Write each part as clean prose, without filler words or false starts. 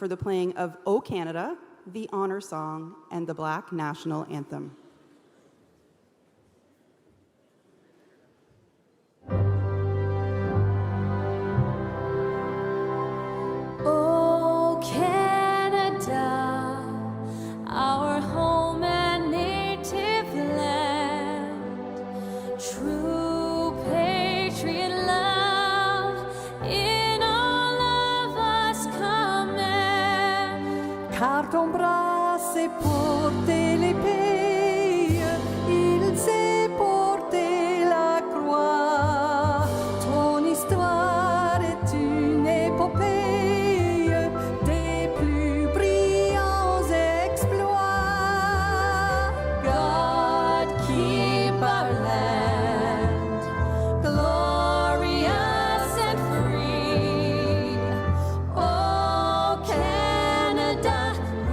for the playing of O Canada, the Honor Song, and the Black National Anthem. O Canada, our home and native land, true patriot love in all of us command. Car ton bras s'est porté l'épée, il s'est porté la croix. Ton histoire est une épopée des plus brillants exploits. God keep our land glorious and free. Oh Canada,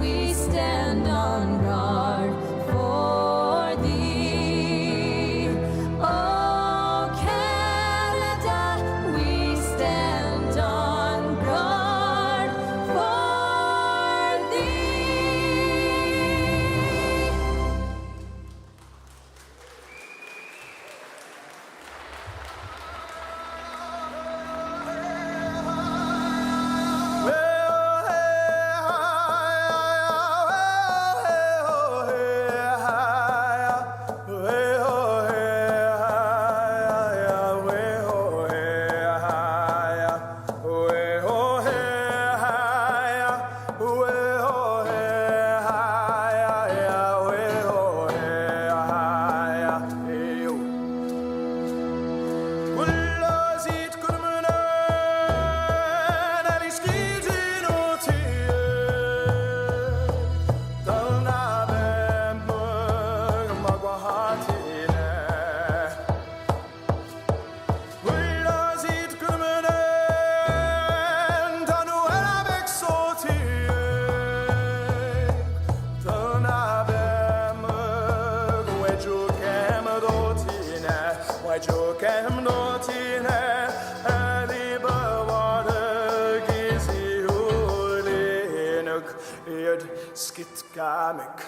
we stand on guard for thee. Oh Canada, we stand on guard for thee. Skitgamek.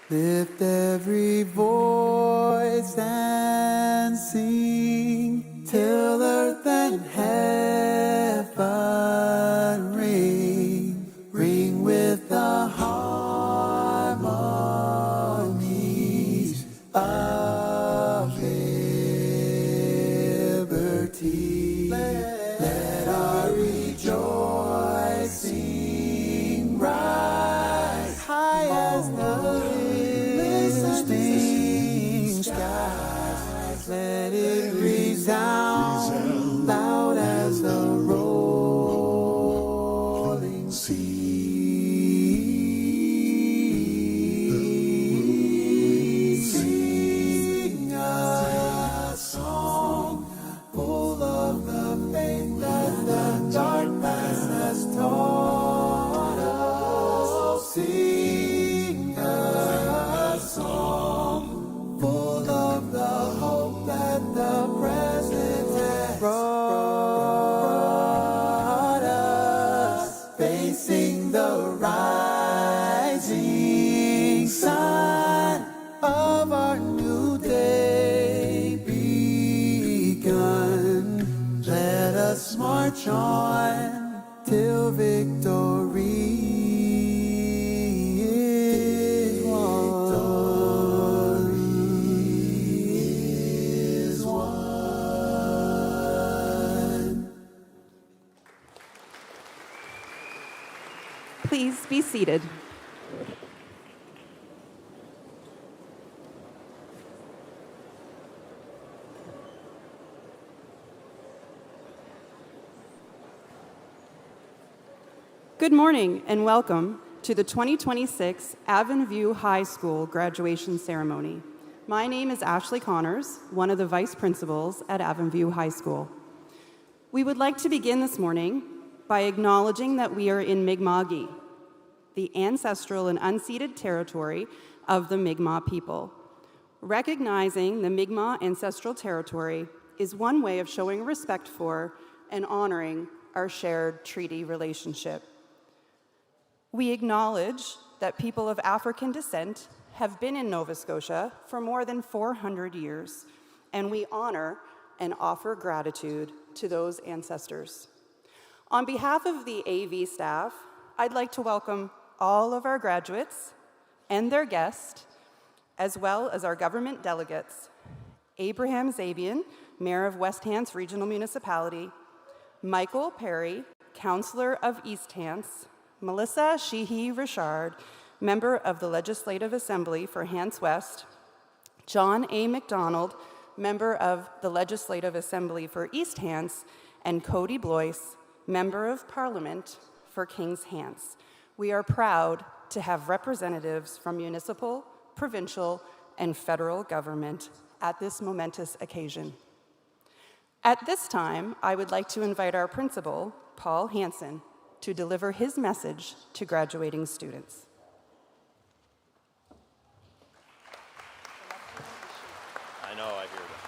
Lift every voice and sing till earth and heaven ring, ring with the harmonies of liberty. Let our rejoicing rise high as the let it resound loud as the rolling sea. Sing a song full of the faith that the dark past has taught us. Sing a song full of the hope that the present has brought us. Facing the rising sun of our new day begun. Let us march on till victory is won. Is won. Please be seated. Good morning and welcome to the 2026 Avon View High School graduation ceremony. My name is Ashley Connors, one of the vice principals at Avon View High School. We would like to begin this morning by acknowledging that we are in Mi'kma'ki, the ancestral and unceded territory of the Mi'kmaq people. Recognizing the Mi'kmaq ancestral territory is one way of showing respect for and honoring our shared treaty relationship. We acknowledge that people of African descent have been in Nova Scotia for more than 400 years, and we honor and offer gratitude to those ancestors. On behalf of the AV staff, I'd like to welcome all of our graduates and their guests, as well as our government delegates, Abraham Zabian, Mayor of West Hants Regional Municipality, Michael Perry, Councillor of East Hants, Melissa Sheehy Richard, Member of the Legislative Assembly for Hants West, John A. McDonald, Member of the Legislative Assembly for East Hants, and Cody Blois, Member of Parliament for Kings Hants. We are proud to have representatives from municipal, provincial, and federal government at this momentous occasion. At this time, I would like to invite our principal, Paul Hansen, to deliver his message to graduating students. I know, I hear that.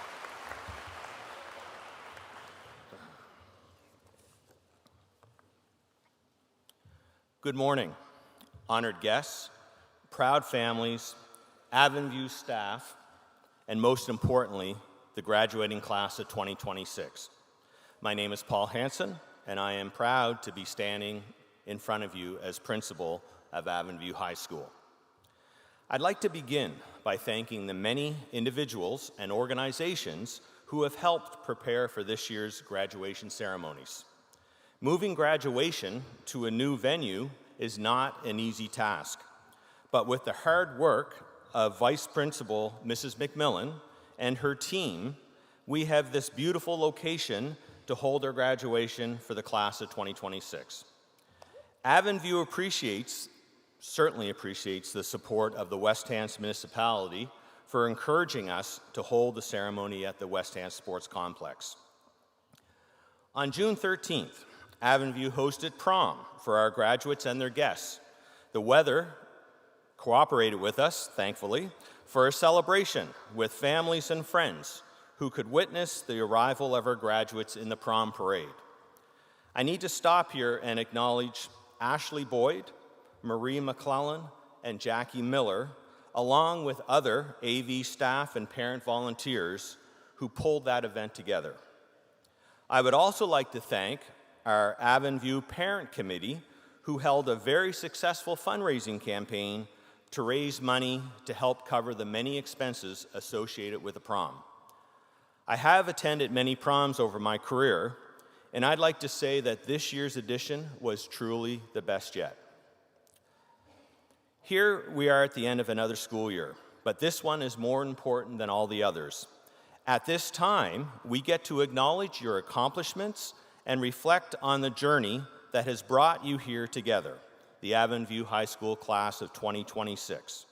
Good morning, honored guests, proud families, Avon View staff, and most importantly, the graduating class of 2026. My name is Paul Hansen, and I am proud to be standing in front of you as principal of Avon View High School. I'd like to begin by thanking the many individuals and organizations who have helped prepare for this year's graduation ceremonies. Moving graduation to a new venue is not an easy task, but with the hard work of Vice Principal Mrs. McMillan and her team, we have this beautiful location to hold our graduation for the class of 2026. Avon View certainly appreciates the support of the West Hants municipality for encouraging us to hold the ceremony at the West Hants Sports Complex. On June 13th, Avon View hosted prom for our graduates and their guests. The weather cooperated with us, thankfully, for a celebration with families and friends who could witness the arrival of our graduates in the prom parade. I need to stop here and acknowledge Ashley Boyd, Marie McClellan, and Jackie Miller, along with other AV staff and parent volunteers who pulled that event together. I would also like to thank our Avon View Parent Committee, who held a very successful fundraising campaign to raise money to help cover the many expenses associated with the prom. I have attended many proms over my career, and I'd like to say that this year's edition was truly the best yet. Here we are at the end of another school year, but this one is more important than all the others. At this time, we get to acknowledge your accomplishments and reflect on the journey that has brought you here together, the Avon View High School class of 2026.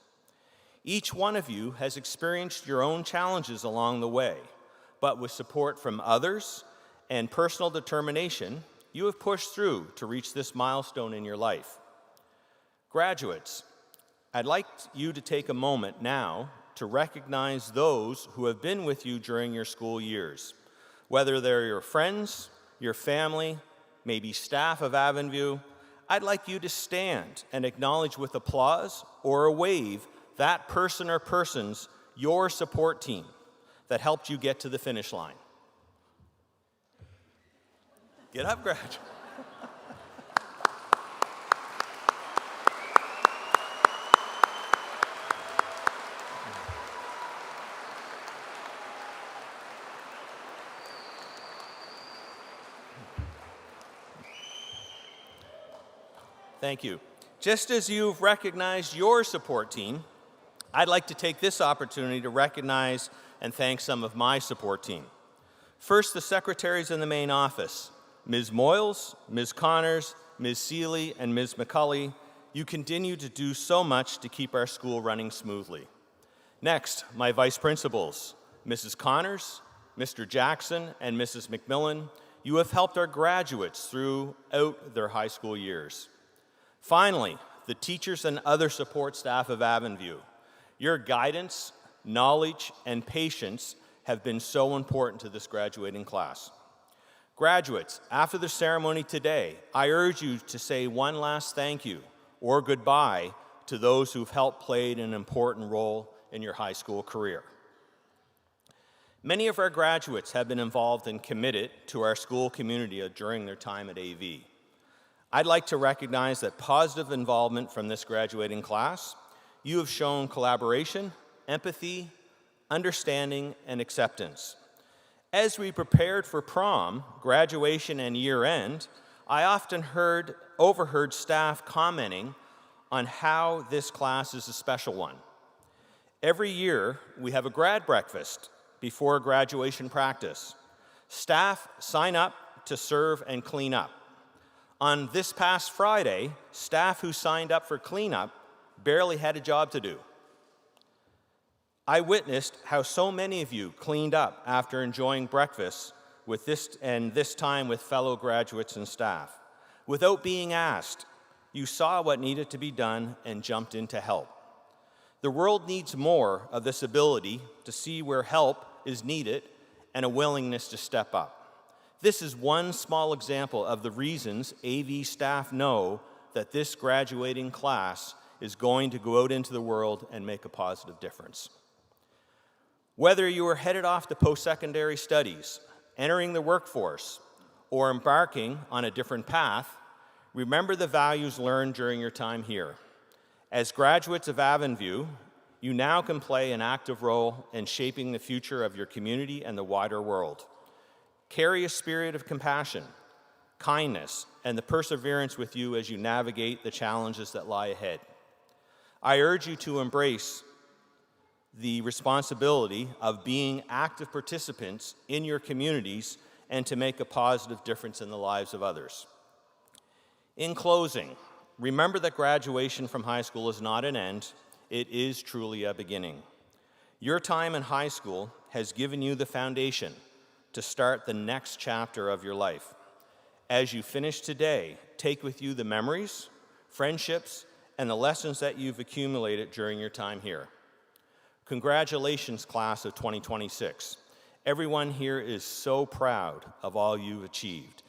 Each one of you has experienced your own challenges along the way, but with support from others and personal determination, you have pushed through to reach this milestone in your life. Graduates, I'd like you to take a moment now to recognize those who have been with you during your school years, whether they're your friends, your family, maybe staff of Avon View. I'd like you to stand and acknowledge with applause or a wave that person or persons, your support team, that helped you get to the finish line. Get up, graduate. Thank you. Just as you've recognized your support team, I'd like to take this opportunity to recognize and thank some of my support team. First, the secretaries in the main office, Ms. Moyles, Ms. Connors, Ms. Seeley, and Ms. McCulley. You continue to do so much to keep our school running smoothly. Next, my vice principals, Mrs. Connors, Mr. Jackson, and Mrs. McMillan. You have helped our graduates throughout their high school years. Finally, the teachers and other support staff of Avon View. Your guidance, knowledge, and patience have been so important to this graduating class. Graduates, after the ceremony today, I urge you to say one last thank you or goodbye to those who've helped play an important role in your high school career. Many of our graduates have been involved and committed to our school community during their time at AV. I'd like to recognize that positive involvement from this graduating class. You have shown collaboration, empathy, understanding, and acceptance. As we prepared for prom, graduation, and year-end, I often overheard staff commenting on how this class is a special one. Every year, we have a grad breakfast before graduation practice. Staff sign up to serve and clean up. On this past Friday, staff who signed up for cleanup barely had a job to do. I witnessed how so many of you cleaned up after enjoying breakfast with this time with fellow graduates and staff. Without being asked, you saw what needed to be done and jumped in to help. The world needs more of this ability to see where help is needed and a willingness to step up. This is one small example of the reasons AV staff know that this graduating class is going to go out into the world and make a positive difference. Whether you are headed off to post-secondary studies, entering the workforce, or embarking on a different path, remember the values learned during your time here. As graduates of Avon View, you now can play an active role in shaping the future of your community and the wider world. Carry a spirit of compassion, kindness, and the perseverance with you as you navigate the challenges that lie ahead. I urge you to embrace the responsibility of being active participants in your communities and to make a positive difference in the lives of others. In closing, remember that graduation from high school is not an end, it is truly a beginning. Your time in high school has given you the foundation to start the next chapter of your life. As you finish today, take with you the memories, friendships, and the lessons that you've accumulated during your time here. Congratulations, class of 2026. Everyone here is so proud of all you've achieved,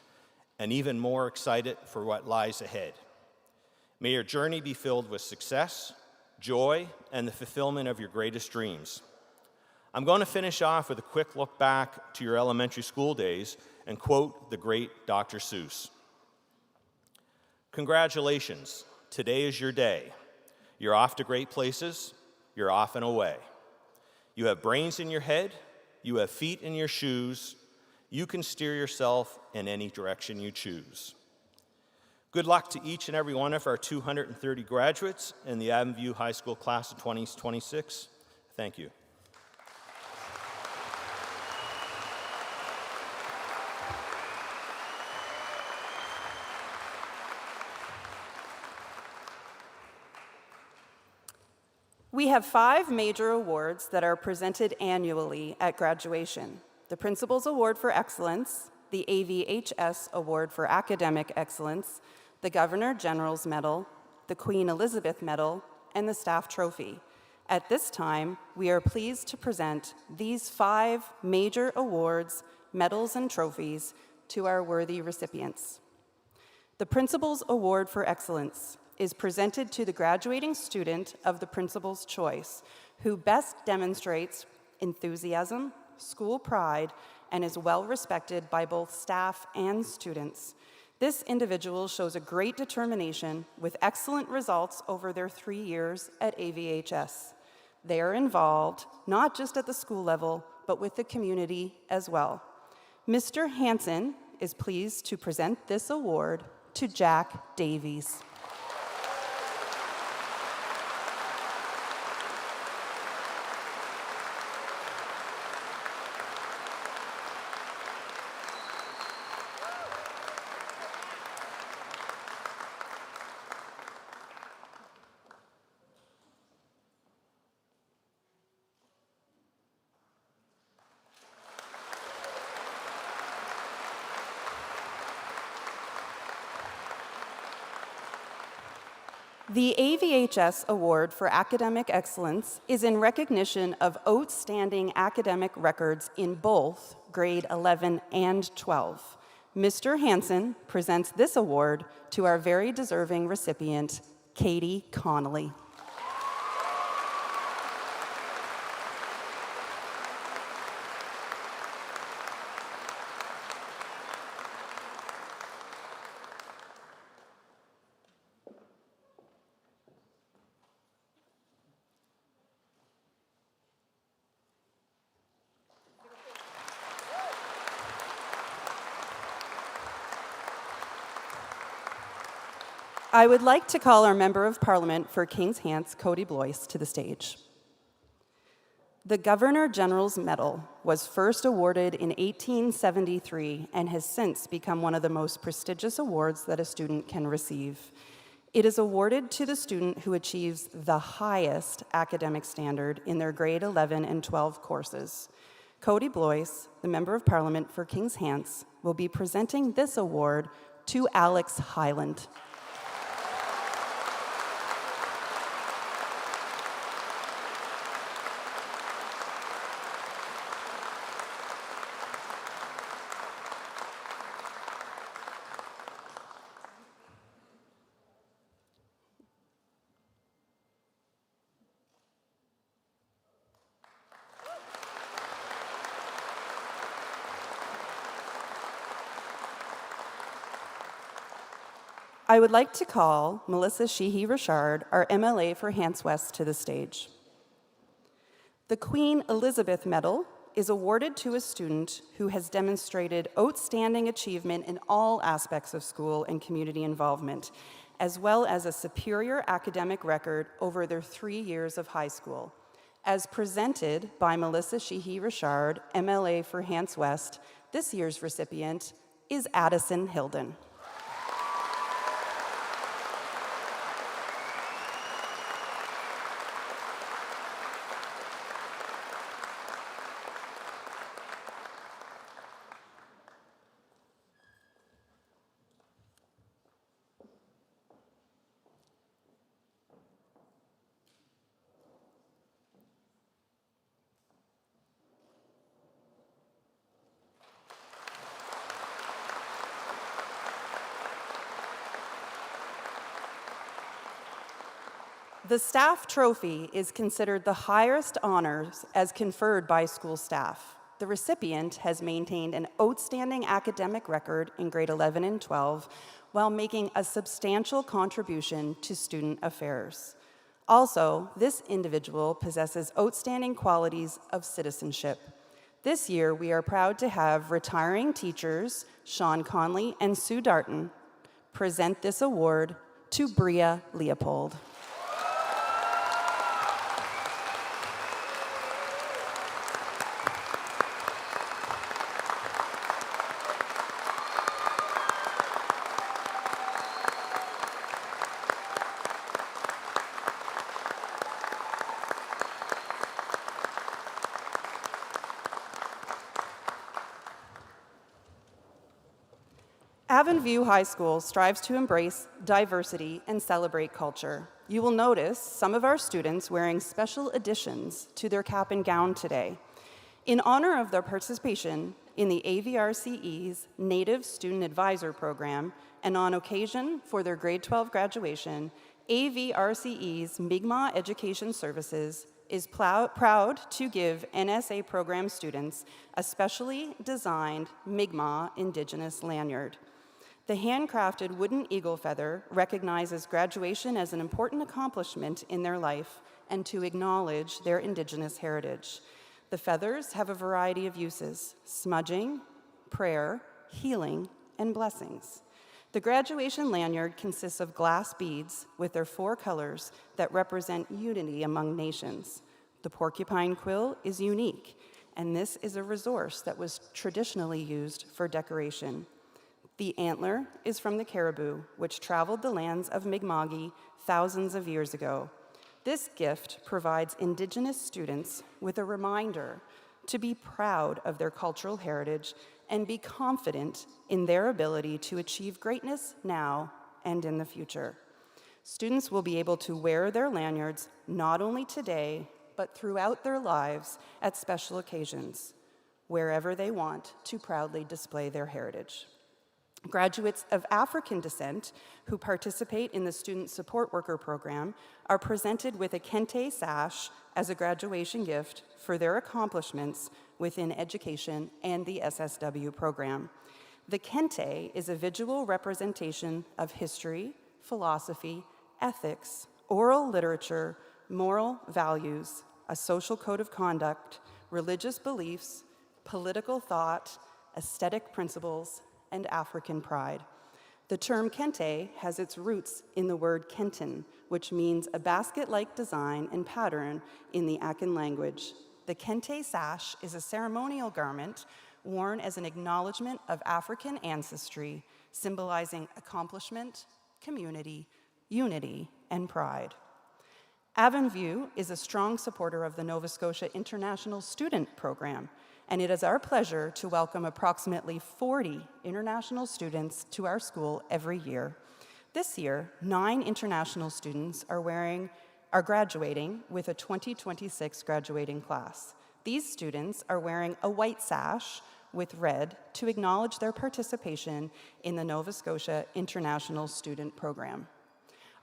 and even more excited for what lies ahead. May your journey be filled with success, joy, and the fulfillment of your greatest dreams. I'm going to finish off with a quick look back to your elementary school days and quote the great Dr. Seuss. Congratulations, today is your day. You're off to great places, you're off and away. You have brains in your head, you have feet in your shoes, you can steer yourself in any direction you choose. Good luck to each and every one of our 230 graduates in the Avon View High School class of 2026. Thank you. We have 5 major awards that are presented annually at graduation: the Principal's Award for Excellence, the AVHS Award for Academic Excellence, the Governor General's Medal, the Queen Elizabeth Medal, and the Staff Trophy. At this time, we are pleased to present these 5 major awards, medals, and trophies to our worthy recipients. The Principal's Award for Excellence is presented to the graduating student of the principal's choice who best demonstrates enthusiasm, school pride, and is well respected by both staff and students. This individual shows a great determination with excellent results over their 3 years at AVHS. They are involved not just at the school level, but with the community as well. Mr. Hansen is pleased to present this award to Jack Davies. The AVHS Award for Academic Excellence is in recognition of outstanding academic records in both grade 11 and 12. Mr. Hansen presents this award to our very deserving recipient, Katie Connolly. I would like to call our Member of Parliament for King's Hants, Cody Blois, to the stage. The Governor General's Medal was first awarded in 1873 and has since become one of the most prestigious awards that a student can receive. It is awarded to the student who achieves the highest academic standard in their grade 11 and 12 courses. Cody Blois, the Member of Parliament for King's Hants, will be presenting this award to Alex Highland. I would like to call Melissa Sheehy-Richard, our MLA for Hants West, to the stage. The Queen Elizabeth Medal is awarded to a student who has demonstrated outstanding achievement in all aspects of school and community involvement, as well as a superior academic record over their 3 years of high school. As presented by Melissa Sheehy-Richard, MLA for Hants West, this year's recipient is Addison Hilden. The Staff Trophy is considered the highest honors as conferred by school staff. The recipient has maintained an outstanding academic record in grade 11 and 12 while making a substantial contribution to student affairs. Also, this individual possesses outstanding qualities of citizenship. This year, we are proud to have retiring teachers Sean Conley and Sue Darton present this award to Bria Leopold. Avon View High School strives to embrace diversity and celebrate culture. You will notice some of our students wearing special additions to their cap and gown today. In honor of their participation in the AVRCE's Native Student Advisor Program, and on occasion for their grade 12 graduation, AVRCE's Mi'kmaq Education Services is proud to give NSA program students a specially designed Mi'kmaq Indigenous lanyard. The handcrafted wooden eagle feather recognizes graduation as an important accomplishment in their life and to acknowledge their Indigenous heritage. The feathers have a variety of uses: smudging, prayer, healing, and blessings. The graduation lanyard consists of glass beads with their 4 colors that represent unity among nations. The porcupine quill is unique, and this is a resource that was traditionally used for decoration. The antler is from the caribou, which traveled the lands of Mi'kmaq thousands of years ago. This gift provides Indigenous students with a reminder to be proud of their cultural heritage and be confident in their ability to achieve greatness now and in the future. Students will be able to wear their lanyards not only today, but throughout their lives at special occasions, wherever they want to proudly display their heritage. Graduates of African descent who participate in the Student Support Worker Program are presented with a kente sash as a graduation gift for their accomplishments within education and the SSW program. The kente is a visual representation of history, philosophy, ethics, oral literature, moral values, a social code of conduct, religious beliefs, political thought, aesthetic principles, and African pride. The term kente has its roots in the word kenton, which means a basket-like design and pattern in the Akan language. The kente sash is a ceremonial garment worn as an acknowledgement of African ancestry, symbolizing accomplishment, community, unity, and pride. Avon View is a strong supporter of the Nova Scotia International Student Program, and it is our pleasure to welcome approximately 40 international students to our school every year. This year, 9 international students are graduating with a 2026 graduating class. These students are wearing a white sash with red to acknowledge their participation in the Nova Scotia International Student Program.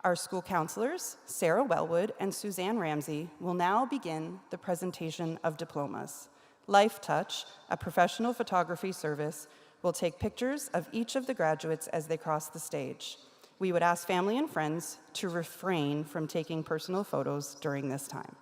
Our school counselors, Sarah Wellwood and Suzanne Ramsey, will now begin the presentation of diplomas. Life Touch, a professional photography service, will take pictures of each of the graduates as they cross the stage. We would ask family and friends to refrain from taking personal photos during this time.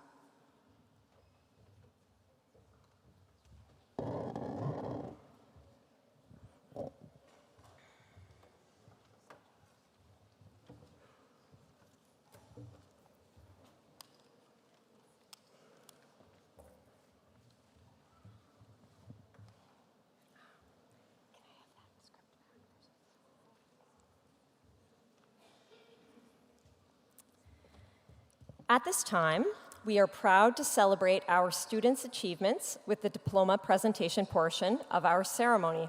At this time, we are proud to celebrate our students' achievements with the diploma presentation portion of our ceremony.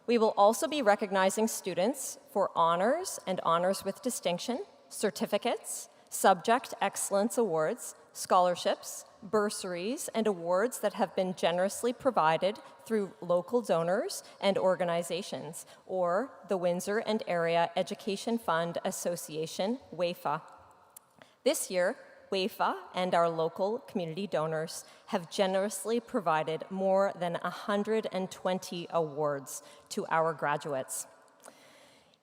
We will also be recognizing students for honors and honors with distinction, certificates, subject excellence awards, scholarships, bursaries, and awards that have been generously provided through local donors and organizations, or the Windsor and Area Education Fund Association, WAFA. This year, WAFA and our local community donors have generously provided more than 120 awards to our graduates.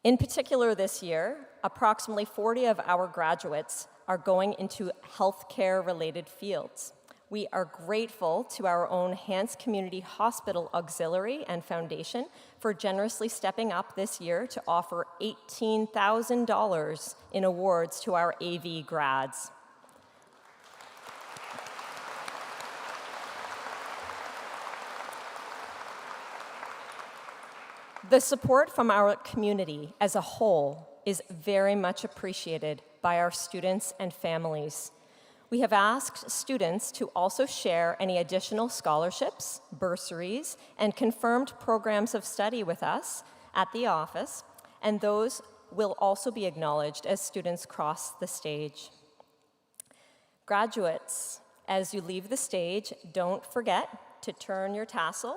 In particular this year, approximately 40 of our graduates are going into healthcare-related fields. We are grateful to our own Hants Community Hospital Auxiliary and Foundation for generously stepping up this year to offer $18,000 in awards to our AV grads. The support from our community as a whole is very much appreciated by our students and families. We have asked students to also share any additional scholarships, bursaries, and confirmed programs of study with us at the office, and those will also be acknowledged as students cross the stage. Graduates, as you leave the stage, don't forget to turn your tassel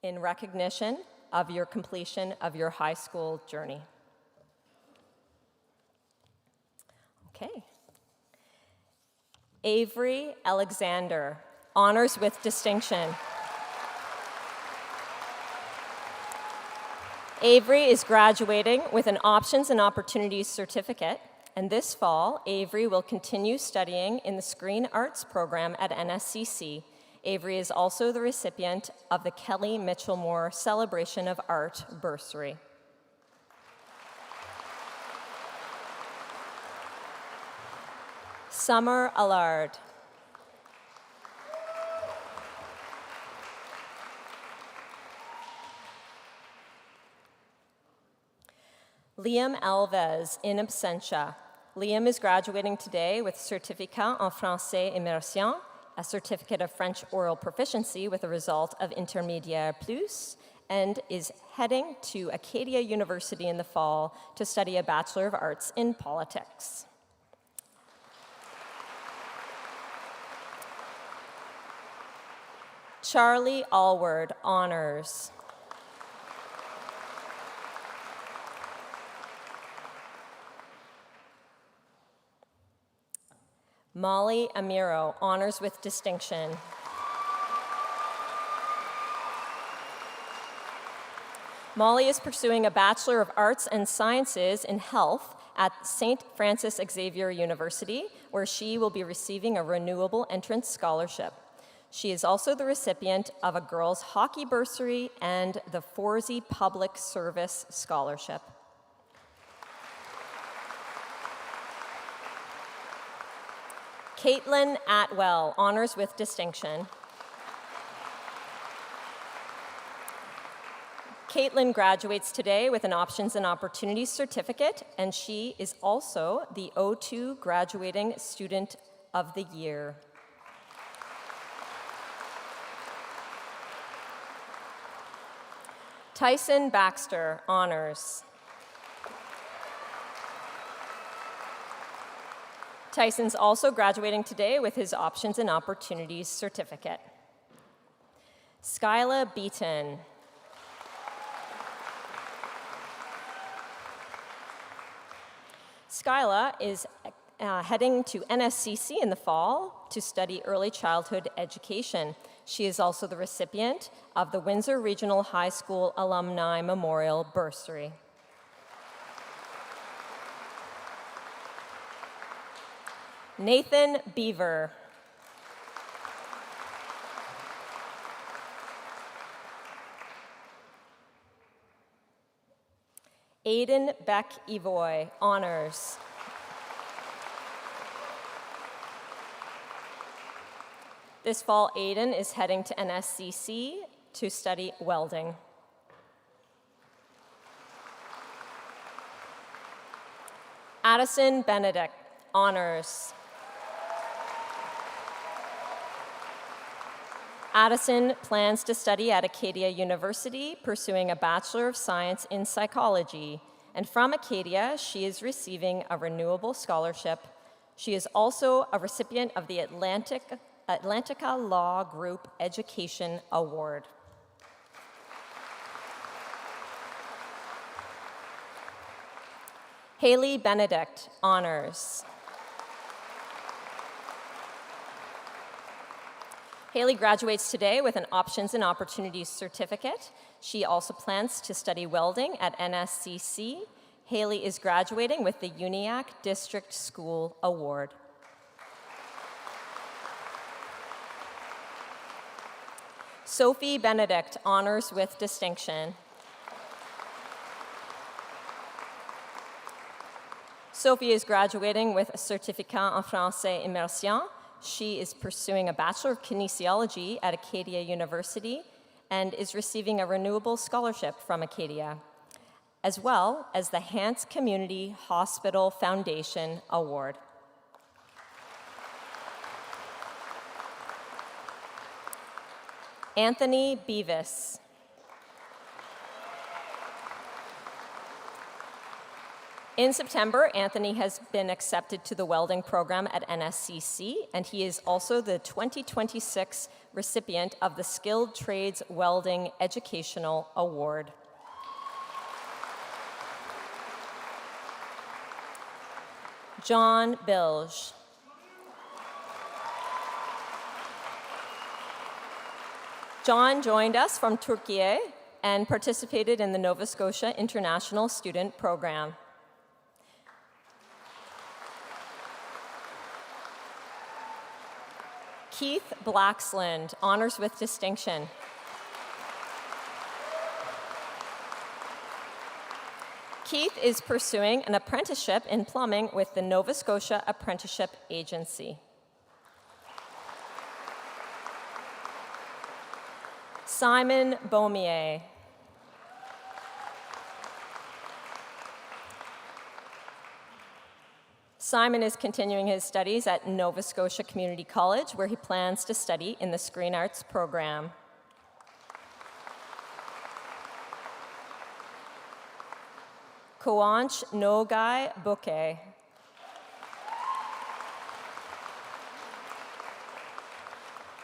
in recognition of your completion of your high school journey. Okay. Avery Alexander, honors with distinction. Avery is graduating with an Options and Opportunities certificate, and this fall, Avery will continue studying in the Screen Arts program at NSCC. Avery is also the recipient of the Kelly Mitchell Moore Celebration of Art bursary. Summer Allard. Liam Alves, in absentia. Liam is graduating today with Certificat en Français Immersion, a certificate of French oral proficiency with a result of Intermédiaire Plus, and is heading to Acadia University in the fall to study a Bachelor of Arts in Politics. Charlie Allward, honors. Molly Amiro, honors with distinction. Molly is pursuing a Bachelor of Arts and Sciences in Health at St. Francis Xavier University, where she will be receiving a renewable entrance scholarship. She is also the recipient of a girls' hockey bursary and the Forsey Public Service Scholarship. Caitlin Atwell, honors with distinction. Caitlin graduates today with an Options and Opportunities certificate, and she is also the O2 Graduating Student of the Year. Tyson Baxter, honors. Tyson's also graduating today with his Options and Opportunities certificate. Skyla Beaton. Skyla is heading to NSCC in the fall to study early childhood education. She is also the recipient of the Windsor Regional High School Alumni Memorial Bursary. Nathan Beaver. Aiden Beck Evoy, honors. This fall, Aiden is heading to NSCC to study welding. Addison Benedict, honors. Addison plans to study at Acadia University, pursuing a Bachelor of Science in Psychology. And from Acadia, she is receiving a renewable scholarship. She is also a recipient of the Atlantica Law Group Education Award. Haley Benedict, honors. Haley graduates today with an Options and Opportunities certificate. She also plans to study welding at NSCC. Haley is graduating with the UNIAC District School Award. Sophie Benedict, honors with distinction. Sophie is graduating with a Certificat en Français Immersion. She is pursuing a Bachelor of Kinesiology at Acadia University and is receiving a renewable scholarship from Acadia, as well as the Hants Community Hospital Foundation Award. Anthony Beavis. In September, Anthony has been accepted to the welding program at NSCC, and he is also the 2026 recipient of the Skilled Trades Welding Educational Award. John Bilge. John joined us from Turkey and participated in the Nova Scotia International Student Program. Keith Blacksland, honors with distinction. Keith is pursuing an apprenticeship in plumbing with the Nova Scotia Apprenticeship Agency. Simon Beaumier. Simon is continuing his studies at Nova Scotia Community College, where he plans to study in the Screen Arts program. Kouanch Nogai Bouquet.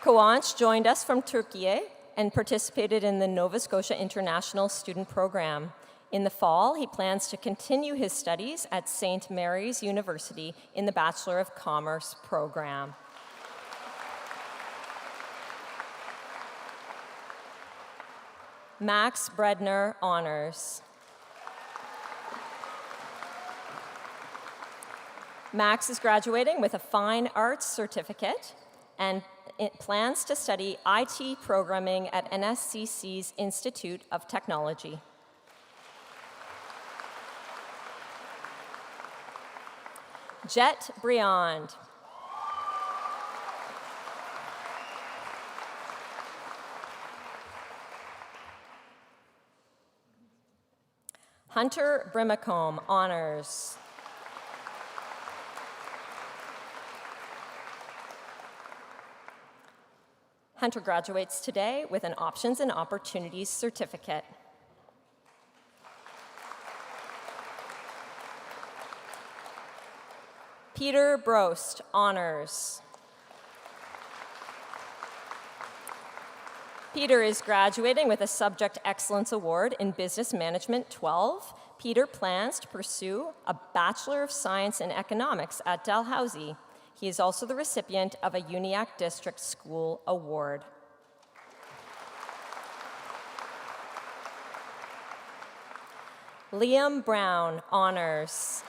Kouanch joined us from Turkey and participated in the Nova Scotia International Student Program. In the fall, he plans to continue his studies at St. Mary's University in the Bachelor of Commerce program. Max Bredner, honors. Max is graduating with a Fine Arts certificate and it plans to study IT programming at NSCC's Institute of Technology. Jet Briand. Hunter Brimacombe, honors. Hunter graduates today with an Options and Opportunities certificate. Peter Brost, honors. Peter is graduating with a Subject Excellence Award in Business Management 12. Peter plans to pursue a Bachelor of Science in Economics at Dalhousie. He is also the recipient of a Uniacke District School Award. Liam Brown, honors.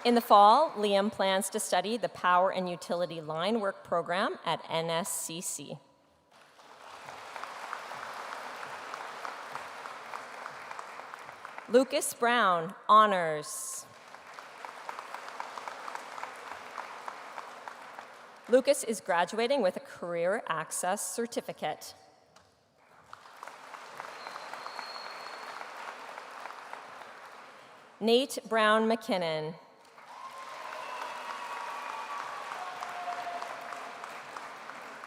In the fall, Liam plans to study the Power and Utility Line Work program at NSCC. Lucas Brown, honors. Lucas is graduating with a Career Access certificate. Nate Brown McKinnon.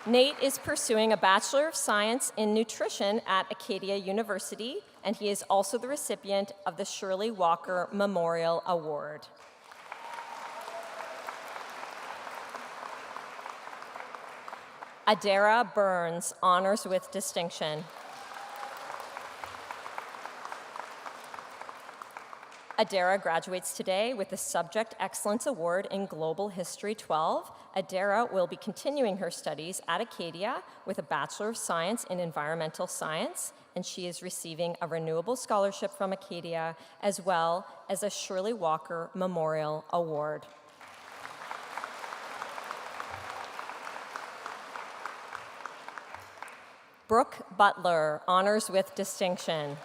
Nate is pursuing a Bachelor of Science in Nutrition at Acadia University, and he is also the recipient of the Shirley Walker Memorial Award. Adara Burns, honors with distinction. Adara graduates today with the Subject Excellence Award in Global History 12. Adara will be continuing her studies at Acadia with a Bachelor of Science in Environmental Science, and she is receiving a Renewable Scholarship from Acadia as well as a Shirley Walker Memorial Award. Brooke Butler, honors with distinction.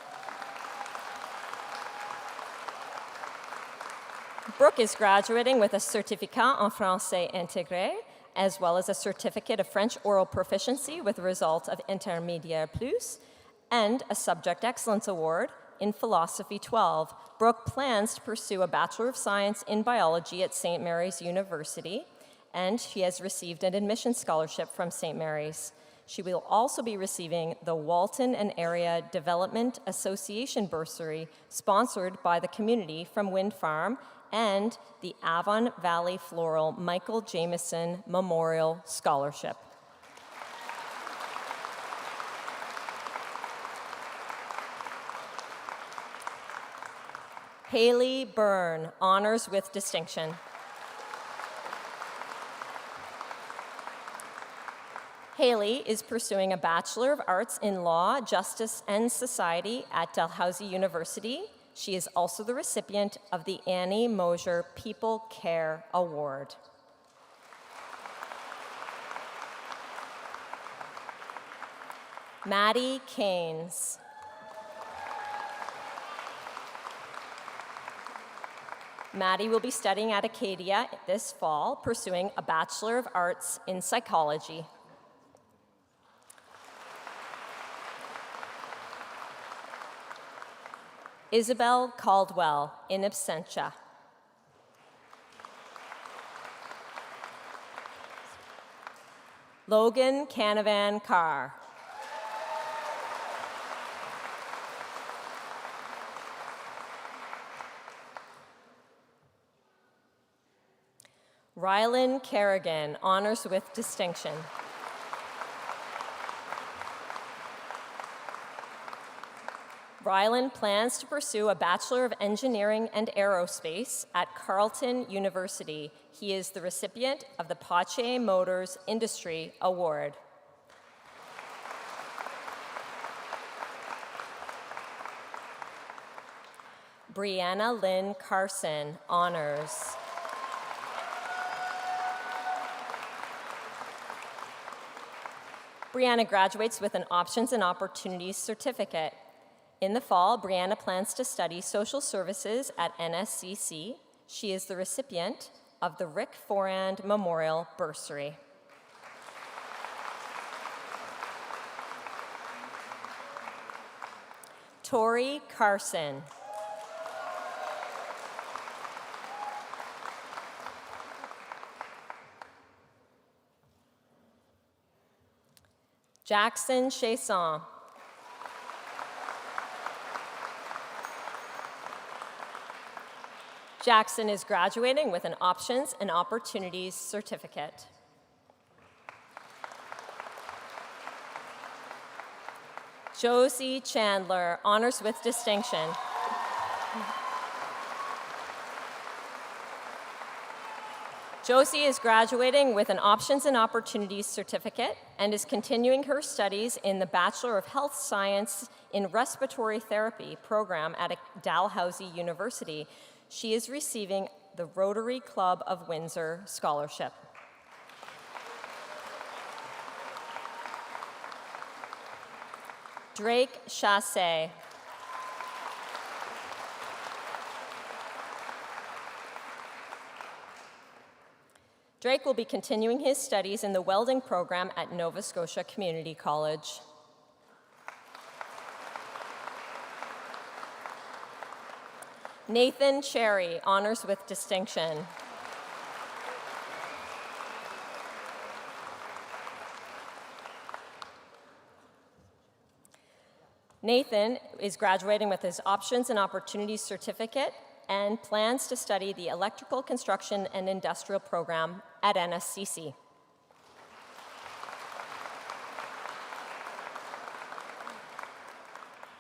Brooke is graduating with a Certificat en Français Intégré, as well as a Certificate of French Oral Proficiency with a result of Intermédiaire Plus, and a Subject Excellence Award in Philosophy 12. Brooke plans to pursue a Bachelor of Science in Biology at St. Mary's University, and she has received an admission scholarship from St. Mary's. She will also be receiving the Walton and Area Development Association bursary sponsored by the community from Wind Farm and the Avon Valley Floral Michael Jameson Memorial Scholarship. Haley Byrne, honors with distinction. Haley is pursuing a Bachelor of Arts in Law, Justice, and Society at Dalhousie University. She is also the recipient of the Annie Mosier People Care Award. Maddie Keynes. Maddie will be studying at Acadia this fall, pursuing a Bachelor of Arts in Psychology. Isabel Caldwell, in absentia. Logan Canavan Carr. Rylan Kerrigan, honors with distinction. Rylan plans to pursue a Bachelor of Engineering and Aerospace at Carleton University. He is the recipient of the Pache Motors Industry Award. Brianna Lynn Carson, honors. Brianna graduates with an Options and Opportunities certificate. In the fall, Brianna plans to study social services at NSCC. She is the recipient of the Rick Forand Memorial Bursary. Tori Carson. Jackson Chasson. Jackson is graduating with an Options and Opportunities certificate. Josie Chandler, honors with distinction. Josie is graduating with an Options and Opportunities certificate and is continuing her studies in the Bachelor of Health Science in Respiratory Therapy program at Dalhousie University. She is receiving the Rotary Club of Windsor Scholarship. Drake Chassé. Drake will be continuing his studies in the welding program at Nova Scotia Community College. Nathan Cherry, honors with distinction. Nathan is graduating with his Options and Opportunities certificate and plans to study the Electrical Construction and Industrial program at NSCC.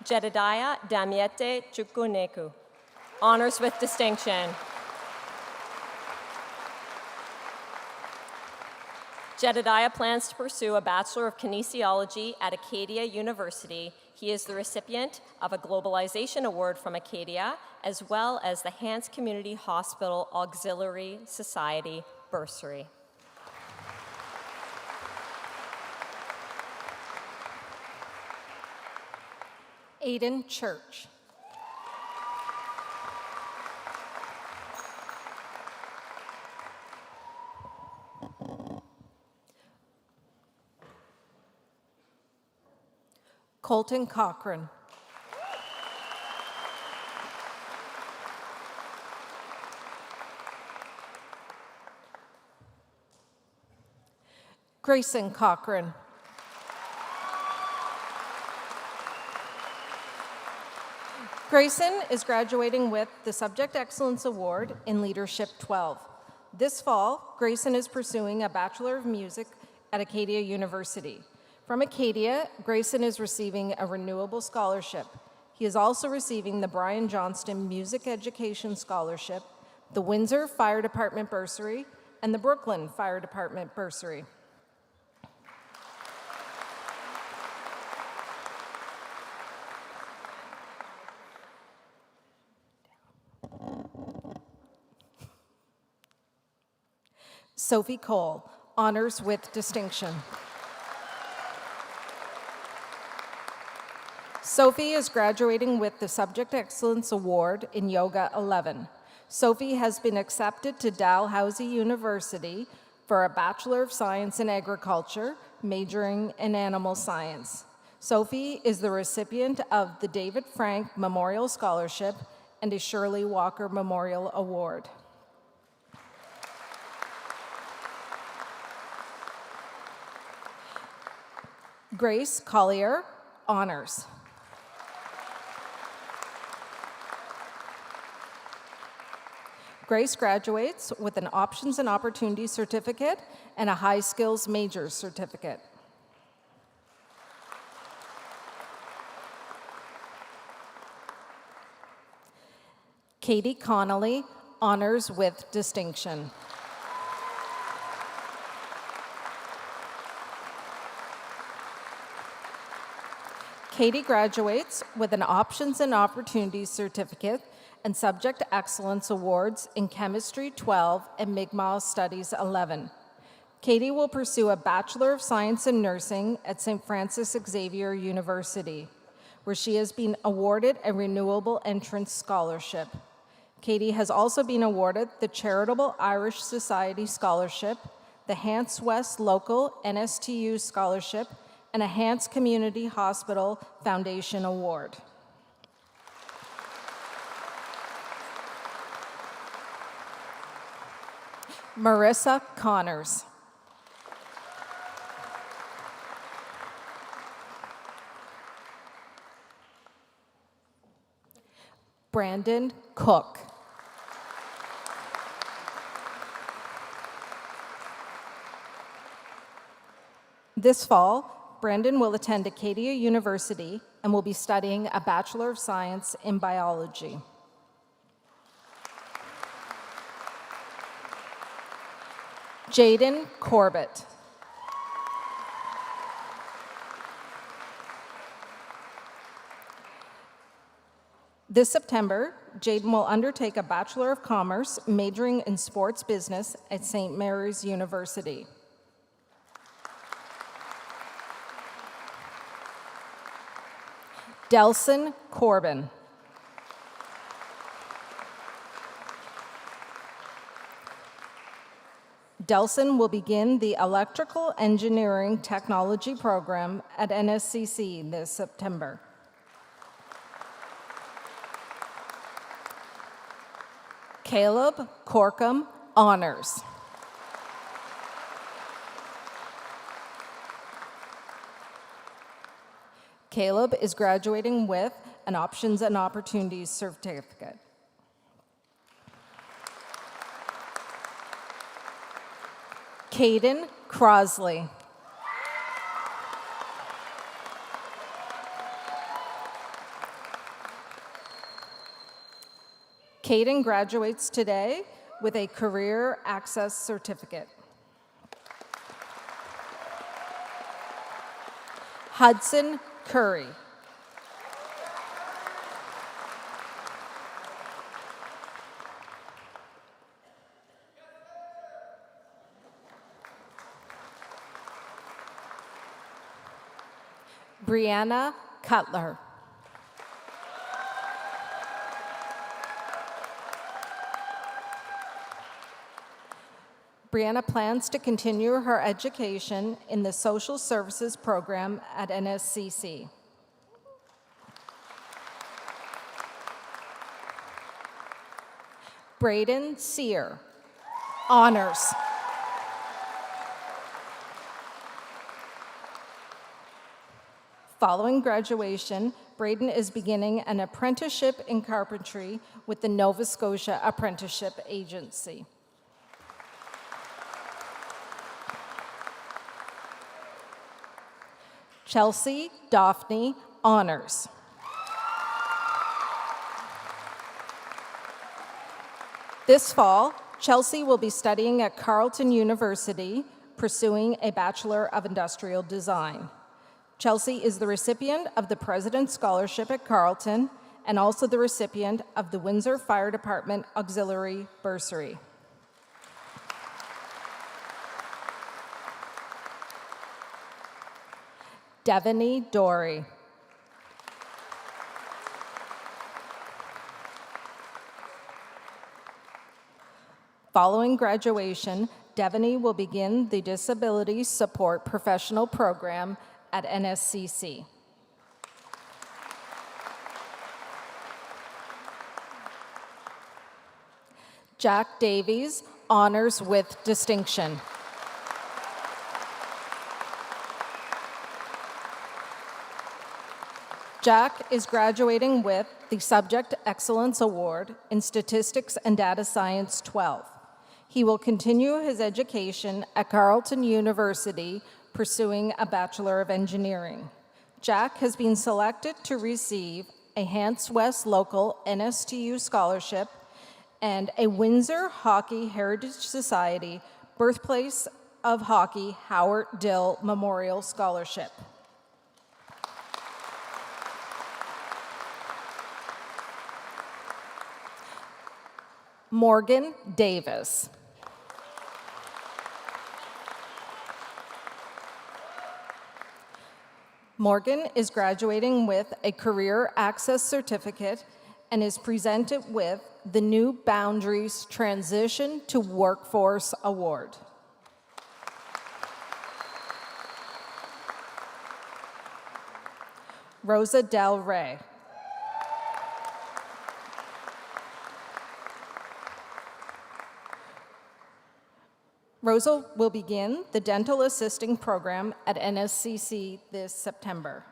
Jedediah Damiete Chukuneku, honors with distinction. Jedediah plans to pursue a Bachelor of Kinesiology at Acadia University. He is the recipient of a Globalization Award from Acadia, as well as the Hants Community Hospital Auxiliary Society bursary. Aiden Church. Colton Cochran. Grayson Cochran. Grayson is graduating with the Subject Excellence Award in Leadership 12. This fall, Grayson is pursuing a Bachelor of Music at Acadia University. From Acadia, Grayson is receiving a renewable scholarship. He is also receiving the Brian Johnston Music Education Scholarship, the Windsor Fire Department Bursary, and the Brooklyn Fire Department Bursary. Sophie Cole, honors with distinction. Sophie is graduating with the Subject Excellence Award in Yoga 11. Sophie has been accepted to Dalhousie University for a Bachelor of Science in Agriculture, majoring in Animal Science. Sophie is the recipient of the David Frank Memorial Scholarship and a Shirley Walker Memorial Award. Grace Collier, honors. Grace graduates with an Options and Opportunities Certificate and a High Skills Majors Certificate. Katie Connolly, honors with distinction. Katie graduates with an Options and Opportunities Certificate and Subject Excellence Awards in Chemistry 12 and Mi'kmaq Studies 11. Katie will pursue a Bachelor of Science in Nursing at St. Francis Xavier University, where she has been awarded a Renewable Entrance Scholarship. Katie has also been awarded the Charitable Irish Society Scholarship, the Hants West Local NSTU Scholarship, and a Hants Community Hospital Foundation Award. Marissa Connors. Brandon Cook. This fall, Brandon will attend Acadia University and will be studying a Bachelor of Science in Biology. Jaden Corbett. This September, Jaden will undertake a Bachelor of Commerce majoring in sports business at St. Mary's University. Delson Corbin. Delson will begin the Electrical Engineering Technology program at NSCC this September. Caleb Corkum, honors. Caleb is graduating with an Options and Opportunities Certificate. Caden Crosley. Caden graduates today with a Career Access Certificate. Hudson Curry. Brianna Cutler. Brianna plans to continue her education in the Social Services program at NSCC. Braden Sear, honors. Following graduation, Braden is beginning an apprenticeship in carpentry with the Nova Scotia Apprenticeship Agency. Chelsea Daphne Honors. This fall, Chelsea will be studying at Carleton University, pursuing a Bachelor of Industrial Design. Chelsea is the recipient of the President's Scholarship at Carleton and also the recipient of the Windsor Fire Department Auxiliary Bursary. Devaney Dory. Following graduation, Devaney will begin the Disability Support Professional Program at NSCC. Jack Davies, Honors with Distinction. Jack is graduating with the Subject Excellence Award in Statistics and Data Science 12. He will continue his education at Carleton University, pursuing a Bachelor of Engineering. Jack has been selected to receive a Hants West Local NSTU Scholarship and a Windsor Hockey Heritage Society Birthplace of Hockey Howard Dill Memorial Scholarship. Morgan Davis. Morgan is graduating with a Career Access Certificate and is presented with the New Boundaries Transition to Workforce Award. Rosa Del Rey. Rosa will begin the Dental Assisting Program at NSCC this September.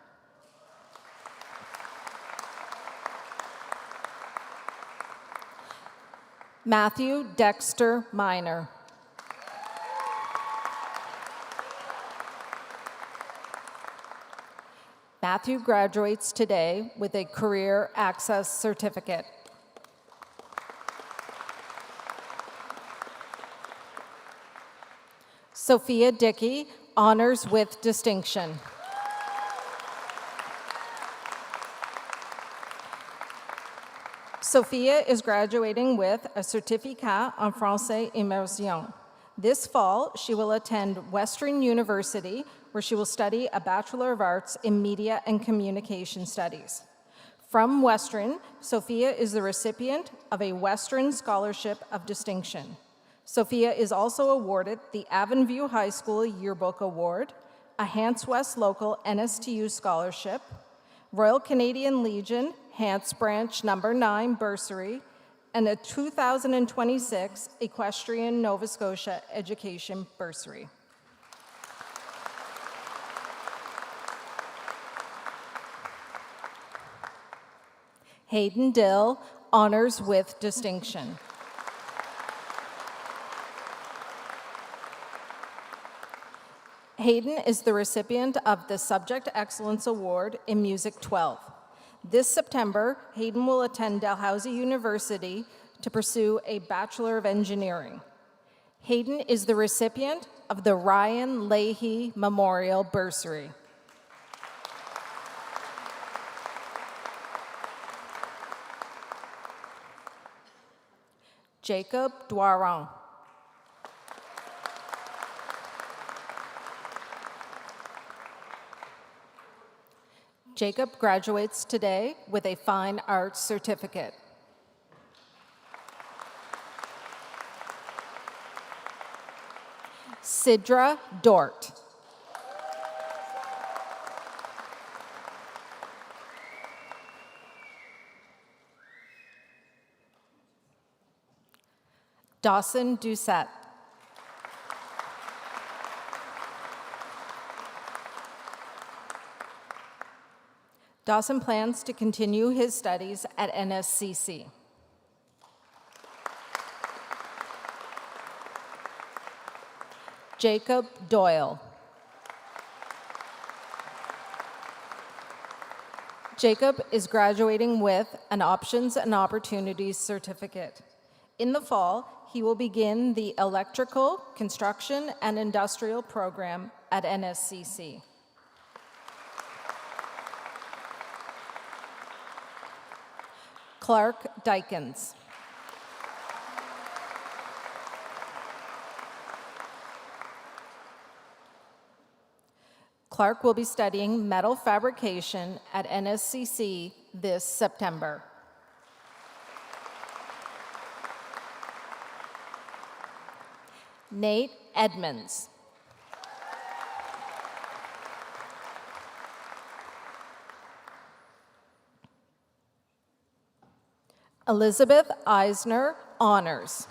Matthew Dexter Minor. Matthew graduates today with a Career Access Certificate. Sophia Dickey, Honors with Distinction. Sophia is graduating with a Certificat en Français Immersion. This fall, she will attend Western University, where she will study a Bachelor of Arts in Media and Communication Studies. From Western, Sophia is the recipient of a Western Scholarship of Distinction. Sophia is also awarded the Avon View High School Yearbook Award, a Hants West Local NSTU Scholarship, Royal Canadian Legion Hants Branch No. 9 Bursary, and a 2026 Equestrian Nova Scotia Education Bursary. Hayden Dill, Honors with Distinction. Hayden is the recipient of the Subject Excellence Award in Music 12. This September, Hayden will attend Dalhousie University to pursue a Bachelor of Engineering. Hayden is the recipient of the Ryan Leahy Memorial Bursary. Jacob Doiron. Jacob graduates today with a Fine Arts Certificate. Sidra Dort. Dawson Doucette. Dawson plans to continue his studies at NSCC. Jacob Doyle. Jacob is graduating with an Options and Opportunities certificate. In the fall, he will begin the Electrical, Construction, and Industrial program at NSCC. Clark Dykens. Clark will be studying metal fabrication at NSCC this September. Nate Edmonds. Elizabeth Eisner, honors.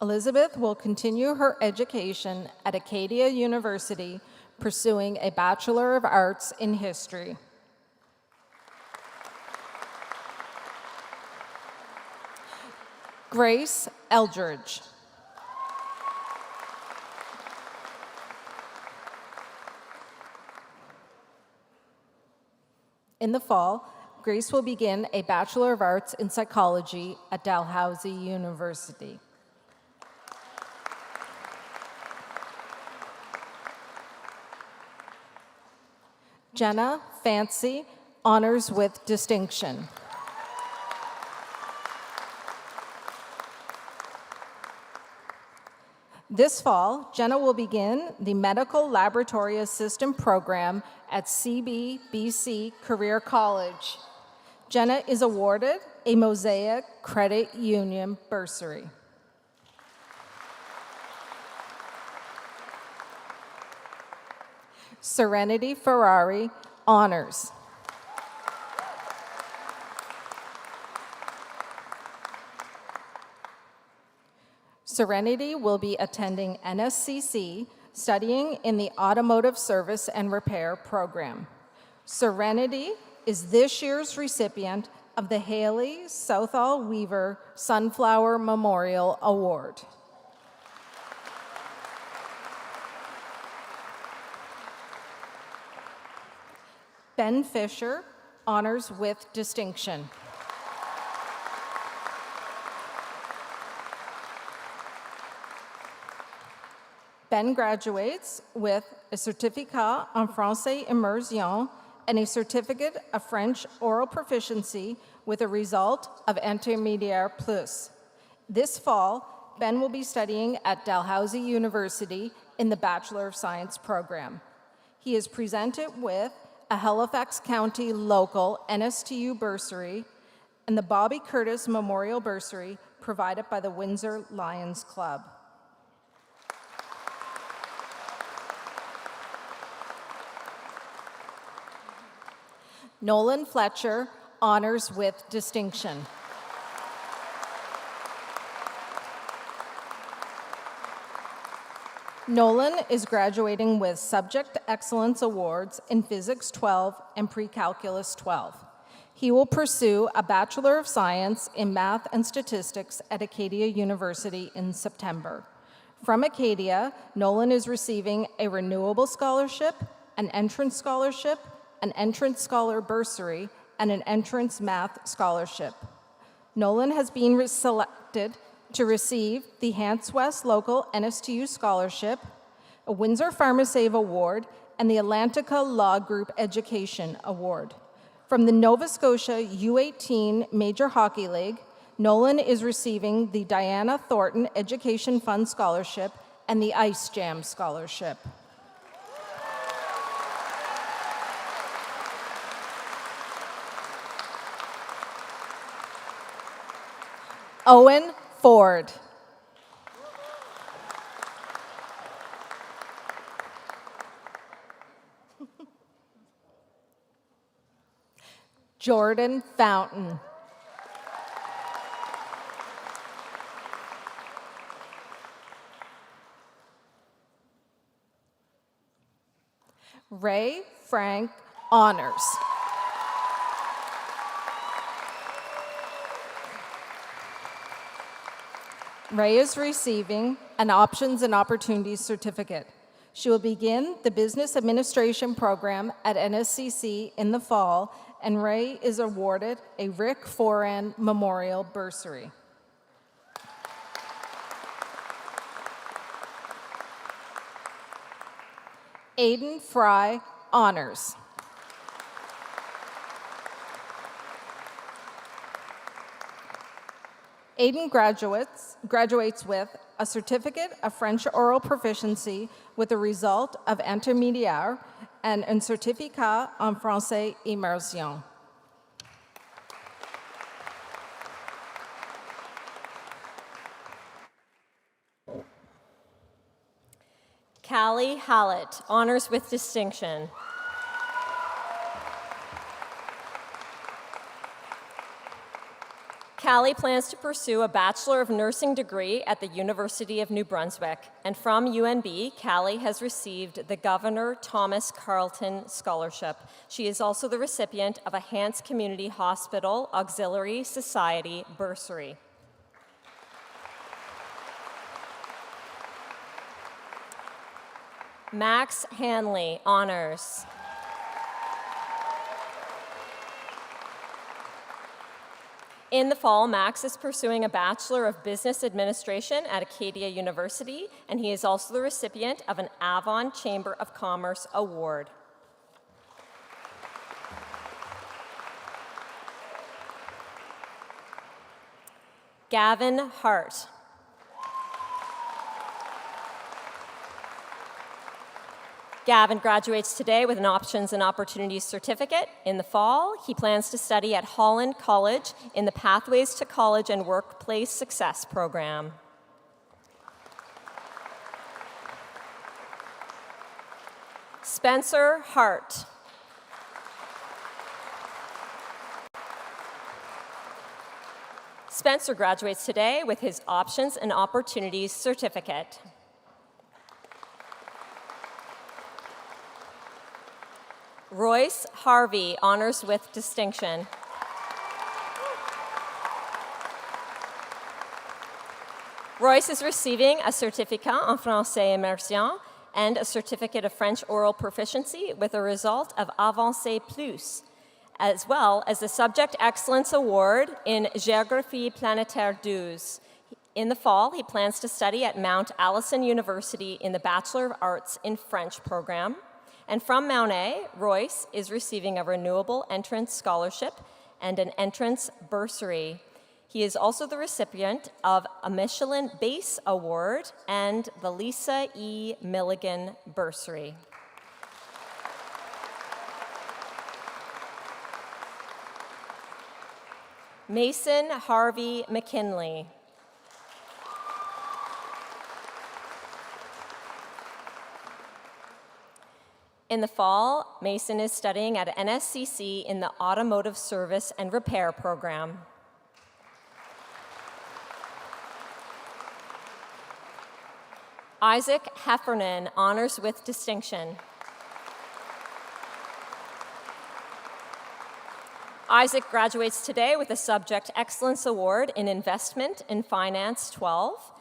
Elizabeth will continue her education at Acadia University, pursuing a Bachelor of Arts in History. Grace Eldridge. In the fall, Grace will begin a Bachelor of Arts in Psychology at Dalhousie University. Jenna Fancy, honors with distinction. This fall, Jenna will begin the Medical Laboratory Assistant program at CBBC Career College. Jenna is awarded a Mosaic Credit Union bursary. Serenity Ferrari, honors. Serenity will be attending NSCC, studying in the Automotive Service and Repair program. Serenity is this year's recipient of the Haley Southall Weaver Sunflower Memorial Award. Ben Fisher, honors with distinction. Ben graduates with a Certificat en Français Immersion and a Certificate of French Oral Proficiency with a result of Intermédiaire Plus. This fall, Ben will be studying at Dalhousie University in the Bachelor of Science program. He is presented with a Halifax County local NSTU bursary and the Bobby Curtis Memorial Bursary provided by the Windsor Lions Club. Nolan Fletcher, honors with distinction. Nolan is graduating with Subject Excellence Awards in Physics 12 and Pre-Calculus 12. He will pursue a Bachelor of Science in Math and Statistics at Acadia University in September. From Acadia, Nolan is receiving a Renewable Scholarship, an Entrance Scholarship, an Entrance Scholar Bursary, and an Entrance Math Scholarship. Nolan has been selected to receive the Hants West Local NSTU Scholarship, a Windsor PharmaSave Award, and the Atlantica Law Group Education Award. From the Nova Scotia U18 Major Hockey League, Nolan is receiving the Diana Thornton Education Fund Scholarship and the Ice Jam Scholarship. Owen Ford. Jordan Fountain. Ray Frank Honors. Ray is receiving an Options and Opportunities Certificate. She will begin the Business Administration program at NSCC in the fall, and Ray is awarded a Rick Foran Memorial Bursary. Aiden Fry Honors. Aiden graduates with a Certificate of French Oral Proficiency with a result of intermédiaire and un certificat en français immersion. Callie Hallett, honors with distinction. Callie plans to pursue a Bachelor of Nursing degree at the University of New Brunswick, and from UNB, Callie has received the Governor Thomas Carleton Scholarship. She is also the recipient of a Hants Community Hospital Auxiliary Society bursary. Max Hanley, honors. In the fall, Max is pursuing a Bachelor of Business Administration at Acadia University, and he is also the recipient of an Avon Chamber of Commerce Award. Gavin Hart. Gavin graduates today with an Options and Opportunities Certificate. In the fall, he plans to study at Holland College in the Pathways to College and Workplace Success program. Spencer Hart. Spencer graduates today with his Options and Opportunities Certificate. Royce Harvey, honors with distinction. Royce is receiving a Certificat en français immersion and a Certificate of French Oral Proficiency with a result of Avancé Plus, as well as the Subject Excellence Award in Géographie Planétaire 12. In the fall, he plans to study at Mount Allison University in the Bachelor of Arts in French program. And from Mount A, Royce is receiving a Renewable Entrance Scholarship and an Entrance Bursary. He is also the recipient of a Michelin Base Award and the Lisa E. Milligan Bursary. Mason Harvey McKinley. In the fall, Mason is studying at NSCC in the Automotive Service and Repair program. Isaac Heffernan, honors with distinction. Isaac graduates today with a Subject Excellence Award in Investment in Finance 12.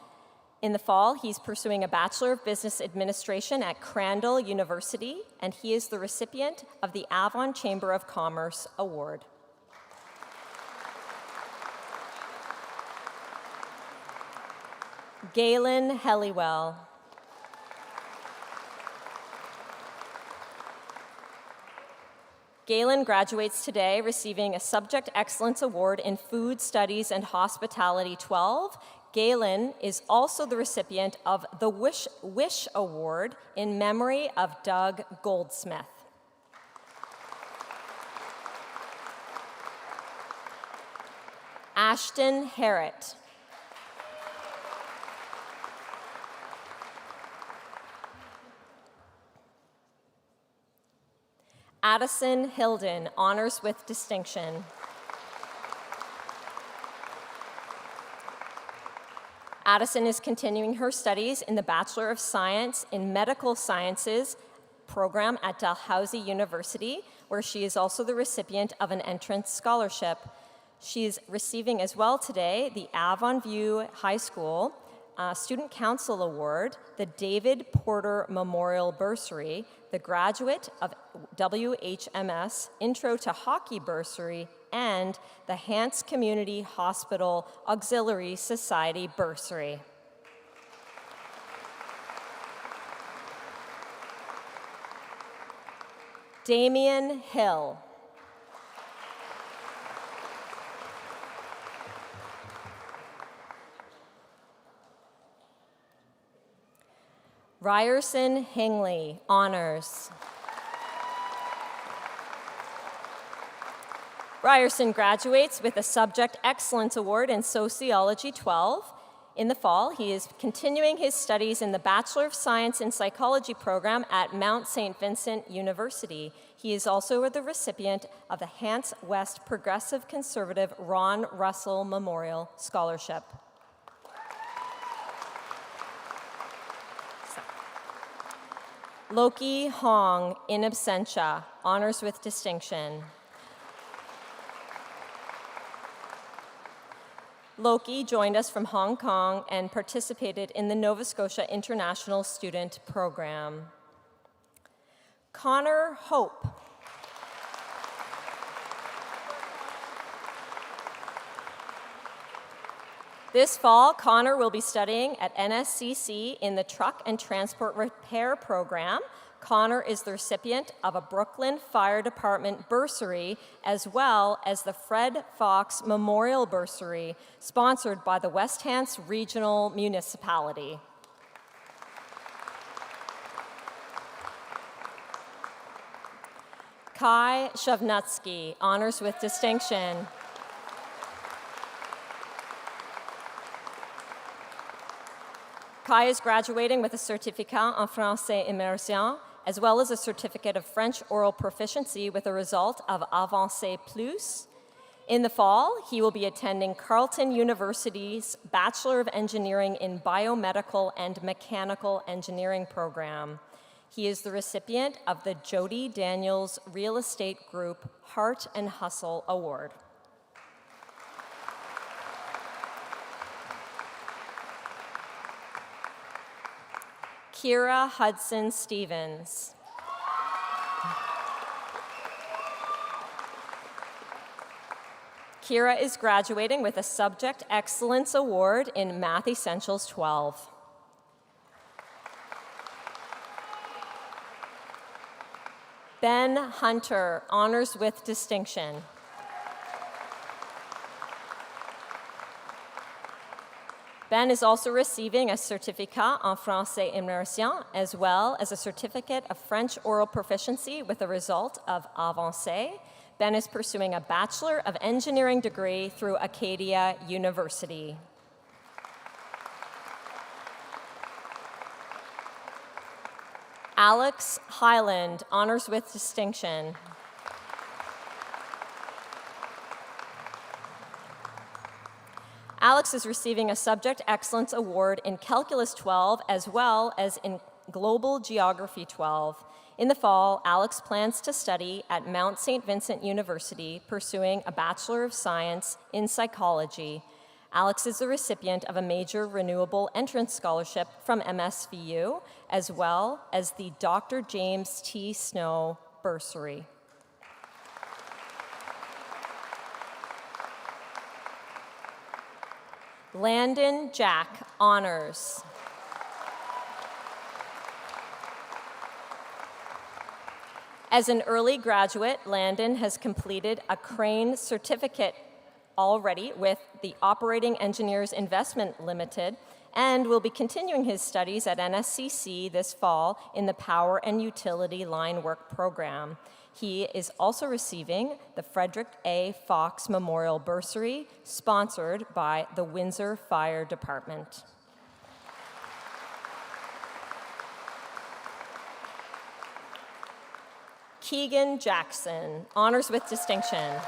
In the fall, he's pursuing a Bachelor of Business Administration at Crandall University, and he is the recipient of the Avon Chamber of Commerce Award. Galen Helliwell. Galen graduates today receiving a Subject Excellence Award in Food Studies and Hospitality 12. Galen is also the recipient of the Wish Award in memory of Doug Goldsmith. Ashton Harrett. Addison Hilden, honors with distinction. Addison is continuing her studies in the Bachelor of Science in Medical Sciences program at Dalhousie University, where she is also the recipient of an entrance scholarship. She is receiving as well today the Avon High School Student Council Award, the David Porter Memorial Bursary, the Graduate of WHMS Intro to Hockey Bursary, and the Hants Community Hospital Auxiliary Society Bursary. Damian Hill. Ryerson Hingley, honors. Ryerson graduates with a Subject Excellence Award in Sociology 12. In the fall, he is continuing his studies in the Bachelor of Science in Psychology program at Mount St. Vincent University. He is also the recipient of the Hants West Progressive Conservative Ron Russell Memorial Scholarship. Loki Hong, in absentia, honors with distinction. Loki joined us from Hong Kong and participated in the Nova Scotia International Student Program. Connor Hope. This fall, Connor will be studying at NSCC in the Truck and Transport Repair Program. Connor is the recipient of a Brooklyn Fire Department bursary, as well as the Fred Fox Memorial Bursary, sponsored by the West Hants Regional Municipality. Kai Shavnutsky, honors with distinction. Kai is graduating with a certificat en français immersion, as well as a certificate of French oral proficiency with a result of Avancé Plus. In the fall, he will be attending Carleton University's Bachelor of Engineering in Biomedical and Mechanical Engineering program. He is the recipient of the Jody Daniels Real Estate Group Heart and Hustle Award. Kira Hudson Stevens. Kira is graduating with a Subject Excellence Award in Math Essentials 12. Ben Hunter, honors with distinction. Ben is also receiving a certificat en français immersion, as well as a certificate of French oral proficiency with a result of Avancé. Ben is pursuing a Bachelor of Engineering degree through Acadia University. Alex Highland, honors with distinction. Alex is receiving a Subject Excellence Award in Calculus 12 as well as in Global Geography 12. In the fall, Alex plans to study at Mount St. Vincent University, pursuing a Bachelor of Science in Psychology. Alex is the recipient of a major renewable entrance scholarship from MSVU, as well as the Dr. James T. Snow Bursary. Landon Jack, honors. As an early graduate, Landon has completed a Crane certificate already with the Operating Engineers Investment Limited and will be continuing his studies at NSCC this fall in the Power and Utility Line Work program. He is also receiving the Frederick A. Fox Memorial Bursary, sponsored by the Windsor Fire Department. Keegan Jackson, honors with distinction.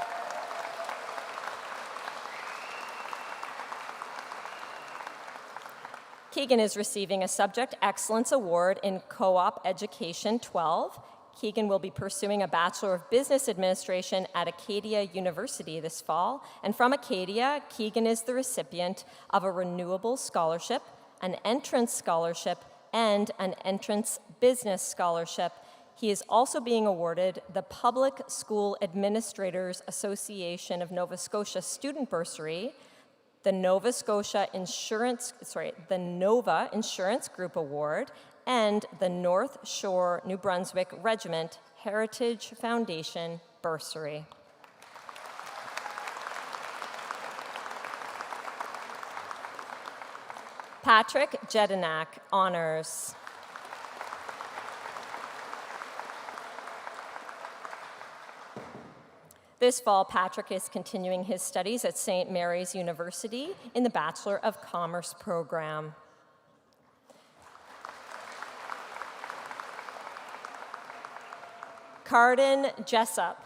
Keegan is receiving a Subject Excellence Award in Co-op Education 12. Keegan will be pursuing a Bachelor of Business Administration at Acadia University this fall. And from Acadia, Keegan is the recipient of a Renewable Scholarship, an Entrance Scholarship, and an Entrance Business Scholarship. He is also being awarded the Public School Administrators Association of Nova Scotia Student Bursary, the Nova Insurance Group Award, and the North Shore New Brunswick Regiment Heritage Foundation Bursary. Patrick Jedinak, honors. This fall, Patrick is continuing his studies at St. Mary's University in the Bachelor of Commerce program. Carden Jessup.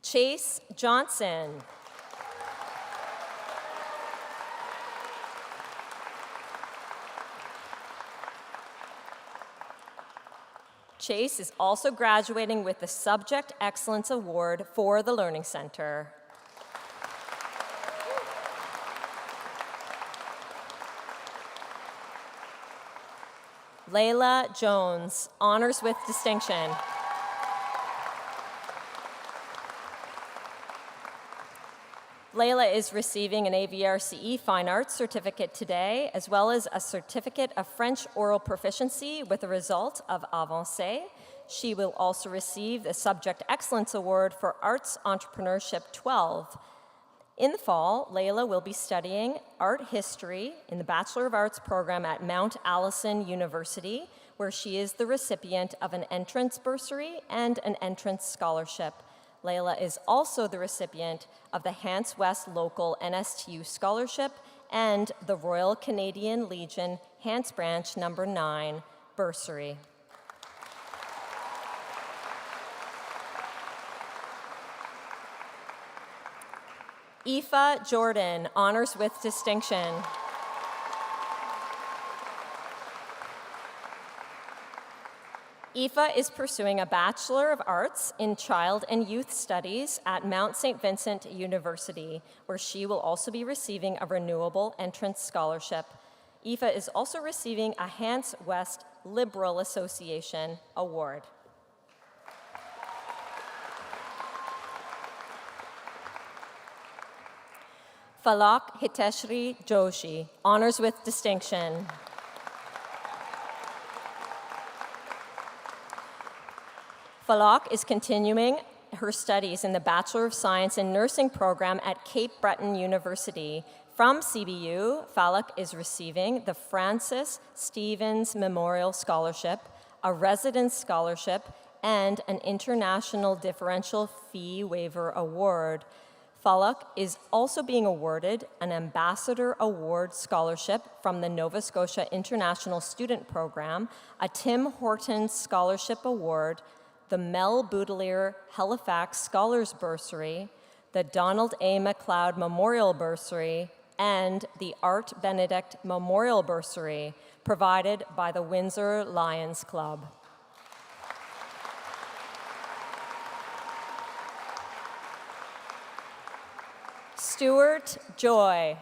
Chase Johnson. Chase is also graduating with the Subject Excellence Award for the Learning Center. Layla Jones, honors with distinction. Layla is receiving an AVRCE Fine Arts certificate today, as well as a certificate of French oral proficiency with the result of Avancé. She will also receive the Subject Excellence Award for Arts Entrepreneurship 12. In the fall, Layla will be studying art history in the Bachelor of Arts program at Mount Allison University, where she is the recipient of an entrance bursary and an entrance scholarship. Layla is also the recipient of the Hants West Local NSTU Scholarship and the Royal Canadian Legion Hants Branch No. 9 Bursary. Aoife Jordan, honors with distinction. Aoife is pursuing a Bachelor of Arts in Child and Youth Studies at Mount St. Vincent University, where she will also be receiving a Renewable Entrance Scholarship. Aoife is also receiving a Hants West Liberal Association Award. Falak Hiteshri Joshi, honors with distinction. Falak is continuing her studies in the Bachelor of Science in Nursing program at Cape Breton University. From CBU, Falak is receiving the Francis Stevens Memorial Scholarship, a Residence Scholarship, and an International Differential Fee Waiver Award. Falak is also being awarded an Ambassador Award Scholarship from the Nova Scotia International Student Program, a Tim Hortons Scholarship Award, the Mel Boudelier Halifax Scholars Bursary, the Donald A. MacLeod Memorial Bursary, and the Art Benedict Memorial Bursary, provided by the Windsor Lions Club. Stuart Joy.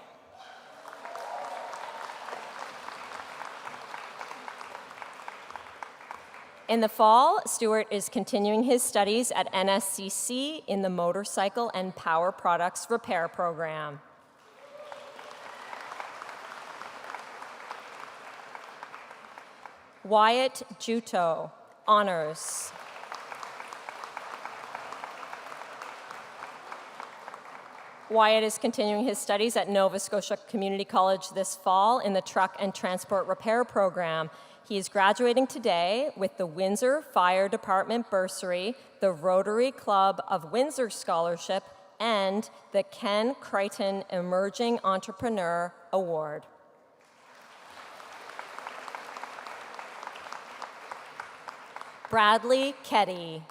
In the fall, Stuart is continuing his studies at NSCC in the Motorcycle and Power Products Repair Program. Wyatt Juto, honors. Wyatt is continuing his studies at Nova Scotia Community College this fall in the Truck and Transport Repair Program. He is graduating today with the Windsor Fire Department Bursary, the Rotary Club of Windsor Scholarship, and the Ken Crichton Emerging Entrepreneur Award. Bradley Ketty.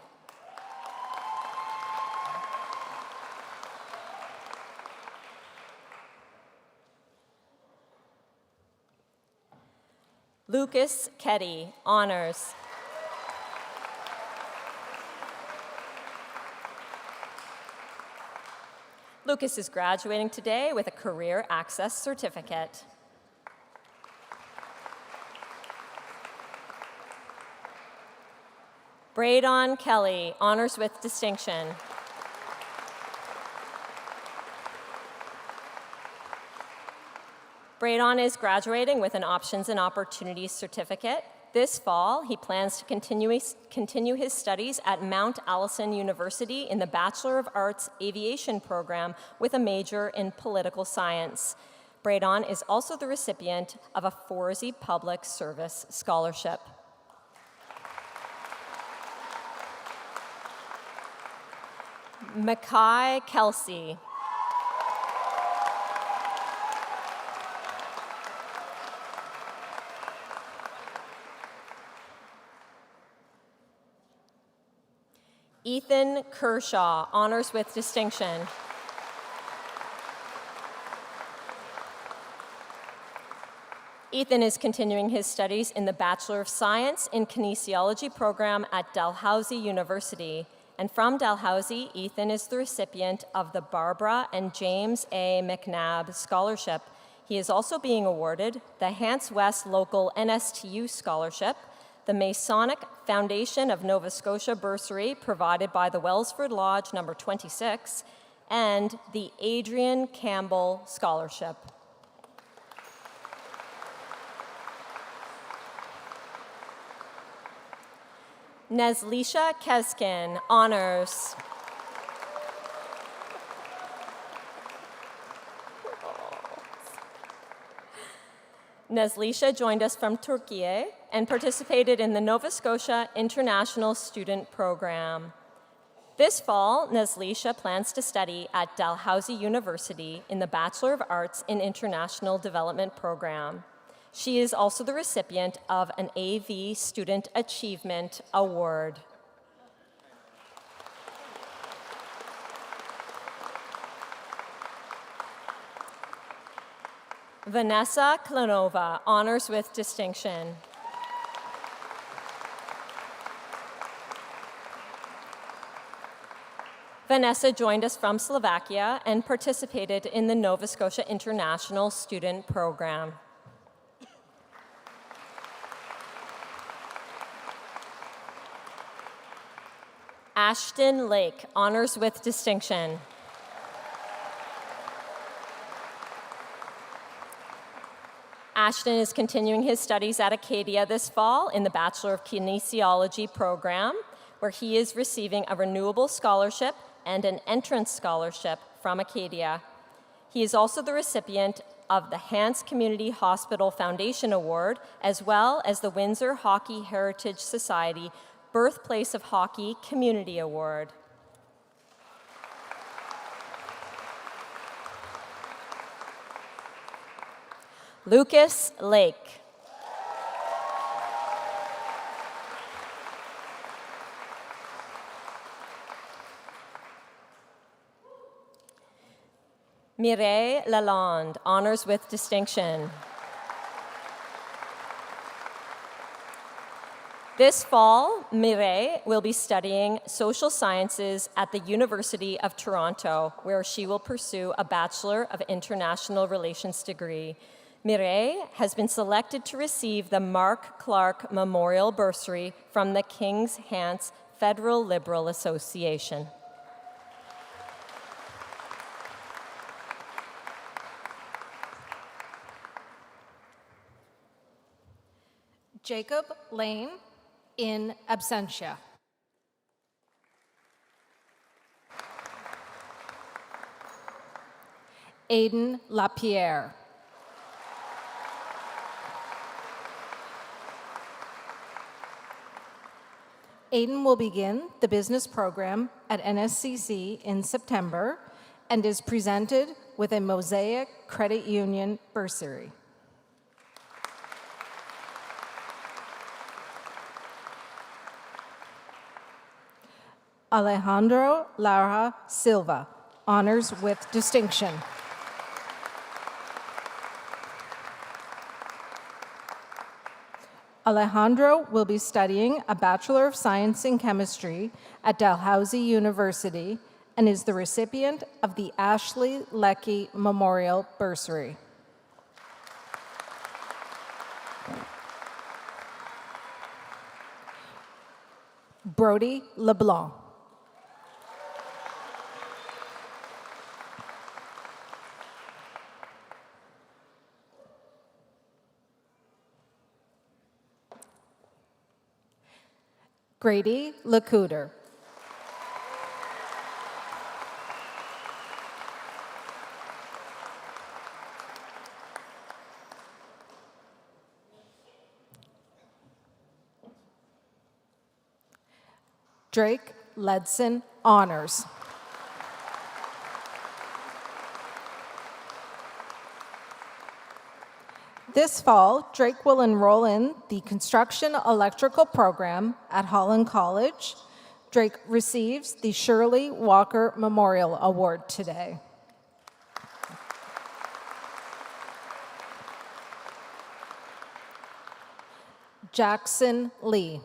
Lucas Ketty, honors. Lucas is graduating today with a Career Access Certificate. Braydon Kelly, honors with distinction. Braydon is graduating with an Options and Opportunities Certificate. This fall, he plans to continue his studies at Mount Allison University in the Bachelor of Arts Aviation program with a major in political science. Braydon is also the recipient of a Forsey Public Service Scholarship. Mackay Kelsey. Ethan Kershaw, honors with distinction. Ethan is continuing his studies in the Bachelor of Science in Kinesiology program at Dalhousie University. And from Dalhousie, Ethan is the recipient of the Barbara and James A. McNabb Scholarship. He is also being awarded the Hants West Local NSTU Scholarship, the Masonic Foundation of Nova Scotia bursary provided by the Wellsford Lodge number 26, and the Adrian Campbell Scholarship. Neslisha Keskin, honors. Neslisha joined us from Turkey and participated in the Nova Scotia International Student Program. This fall, Neslisha plans to study at Dalhousie University in the Bachelor of Arts in International Development Program. She is also the recipient of an AV Student Achievement Award. Vanessa Klanova, honors with distinction. Vanessa joined us from Slovakia and participated in the Nova Scotia International Student Program. Ashton Lake, honors with distinction. Ashton is continuing his studies at Acadia this fall in the Bachelor of Kinesiology program, where he is receiving a renewable scholarship and an entrance scholarship from Acadia. He is also the recipient of the Hants Community Hospital Foundation Award, as well as the Windsor Hockey Heritage Society Birthplace of Hockey Community Award. Lucas Lake. Mireille Lalonde, honors with distinction. This fall, Mireille will be studying social sciences at the University of Toronto, where she will pursue a Bachelor of International Relations degree. Mireille has been selected to receive the Mark Clark Memorial Bursary from the King's Hants Federal Liberal Association. Jacob Lane, in absentia. Aidan Lapierre. Aidan will begin the business program at NSCC in September and is presented with a Mosaic Credit Union bursary. Alejandro Lara Silva, honors with distinction. Alejandro will be studying a Bachelor of Science in Chemistry at Dalhousie University and is the recipient of the Ashley Leckie Memorial Bursary. Brody LeBlanc. Grady LeCouter. Drake Ledson, honors. This fall, Drake will enroll in the Construction Electrical program at Holland College. Drake receives the Shirley Walker Memorial Award today. Jackson Lee.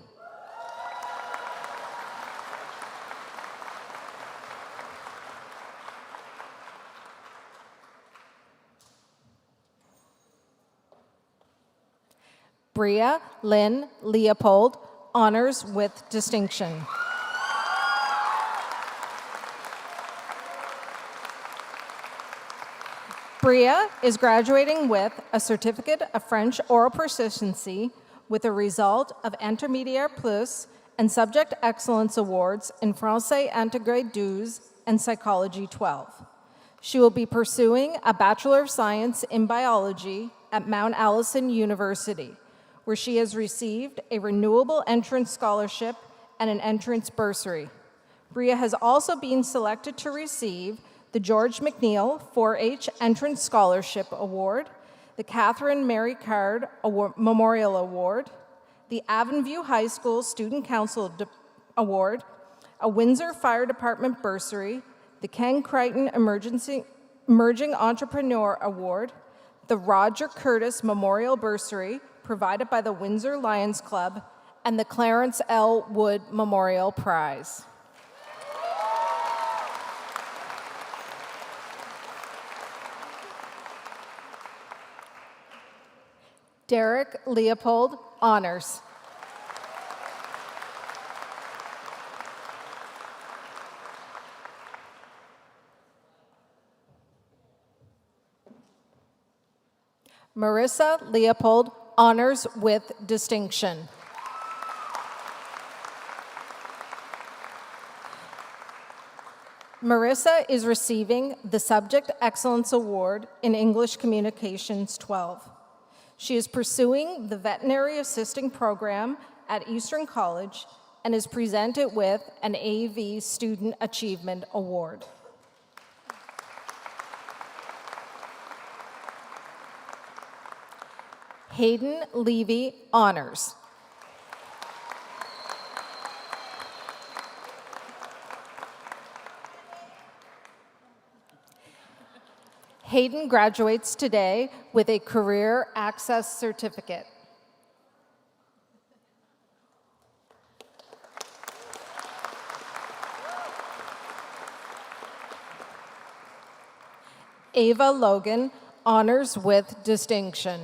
Bria Lynn Leopold, honors with distinction. Bria is graduating with a Certificate of French Oral Proficiency with a result of Intermédiaire Plus and Subject Excellence Awards in Français Intégré 12 and Psychology 12. She will be pursuing a Bachelor of Science in Biology at Mount Allison University, where she has received a renewable entrance scholarship and an entrance bursary. Bria has also been selected to receive the George McNeil 4-H Entrance Scholarship Award, the Catherine Mary Card Memorial Award, the Avon View High School Student Council Award, a Windsor Fire Department bursary, the Ken Crichton Emerging Entrepreneur Award, the Roger Curtis Memorial Bursary provided by the Windsor Lions Club, and the Clarence L. Wood Memorial Prize. Derek Leopold, honors. Marissa Leopold, honors with distinction. Marissa is receiving the Subject Excellence Award in English Communications 12. She is pursuing the Veterinary Assisting Program at Eastern College and is presented with an AV Student Achievement Award. Hayden Levy, honors. Hayden graduates today with a Career Access Certificate. Ava Logan, honors with distinction.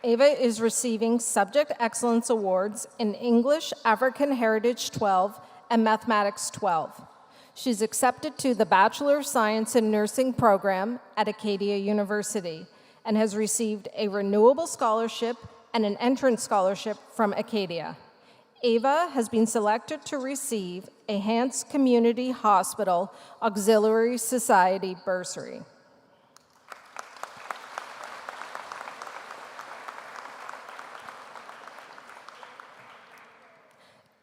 Ava is receiving Subject Excellence Awards in English, African Heritage 12, and Mathematics 12. She's accepted to the Bachelor of Science in Nursing program at Acadia University and has received a renewable scholarship and an entrance scholarship from Acadia. Ava has been selected to receive a Hants Community Hospital Auxiliary Society bursary.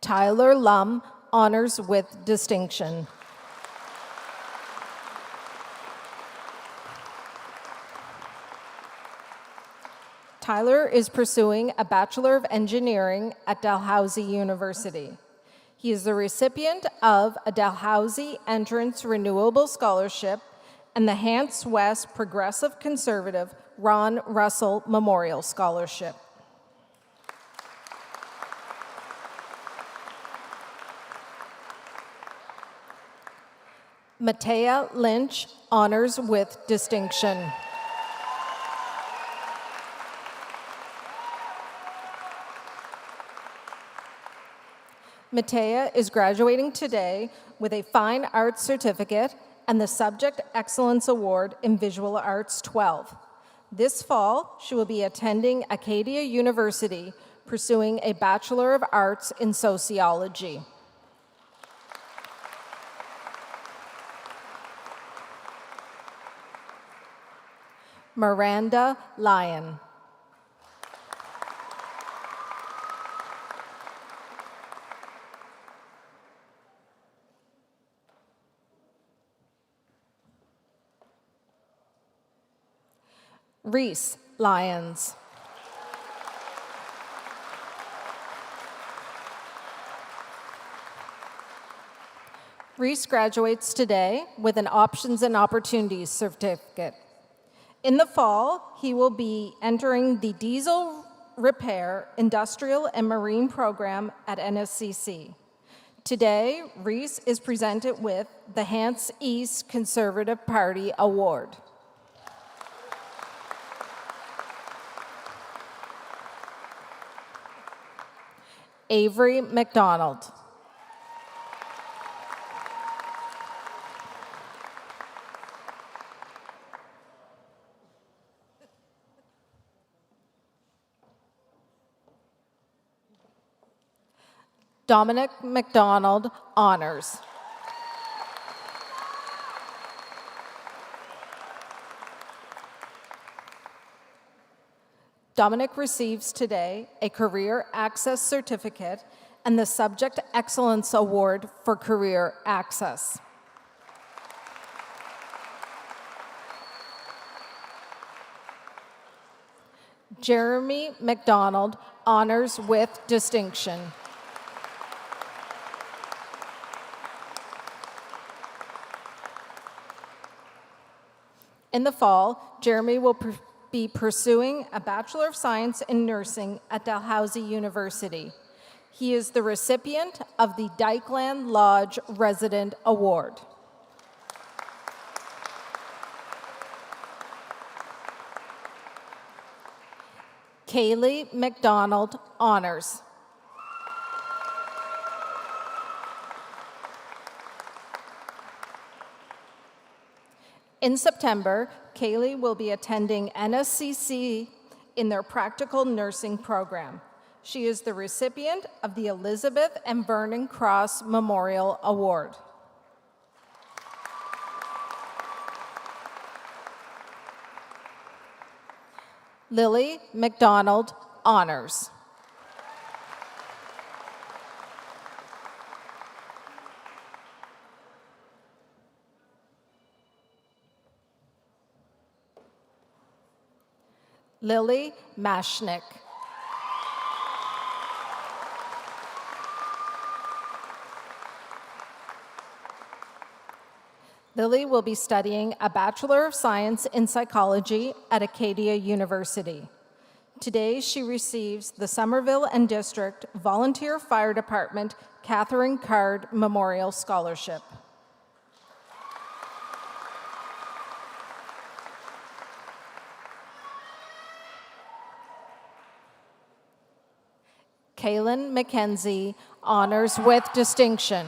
Tyler Lum, honors with distinction. Tyler is pursuing a Bachelor of Engineering at Dalhousie University. He is the recipient of a Dalhousie Entrance Renewable Scholarship and the Hants West Progressive Conservative Ron Russell Memorial Scholarship. Matea Lynch, honors with distinction. Matea is graduating today with a Fine Arts Certificate and the Subject Excellence Award in Visual Arts 12. This fall, she will be attending Acadia University, pursuing a Bachelor of Arts in Sociology. Miranda Lyon. Reese Lyons. Reese graduates today with an Options and Opportunities Certificate. In the fall, he will be entering the Diesel Repair, Industrial and Marine program at NSCC. Today, Reese is presented with the Hants East Conservative Party Award. Avery McDonald. Dominic McDonald, honors. Dominic receives today a Career Access Certificate and the Subject Excellence Award for Career Access. Jeremy McDonald, honors with distinction. In the fall, Jeremy will be pursuing a Bachelor of Science in Nursing at Dalhousie University. He is the recipient of the Dykeland Lodge Resident Award. Kaylee McDonald, honors. In September, Kaylee will be attending NSCC in their practical nursing program. She is the recipient of the Elizabeth and Vernon Cross Memorial Award. Lily McDonald, honors. Lily Mashnick. Lily will be studying a Bachelor of Science in Psychology at Acadia University. Today, she receives the Somerville and District Volunteer Fire Department Catherine Card Memorial Scholarship. Kaylin McKenzie, honors with distinction.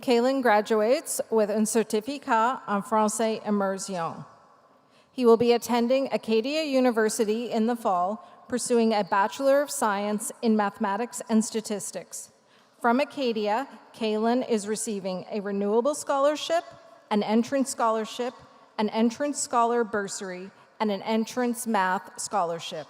Kaylin graduates with un certificat en français immersion. He will be attending Acadia University in the fall, pursuing a Bachelor of Science in Mathematics and Statistics. From Acadia, Kaylin is receiving a Renewable Scholarship, an Entrance Scholarship, an Entrance Scholar Bursary, and an Entrance Math Scholarship.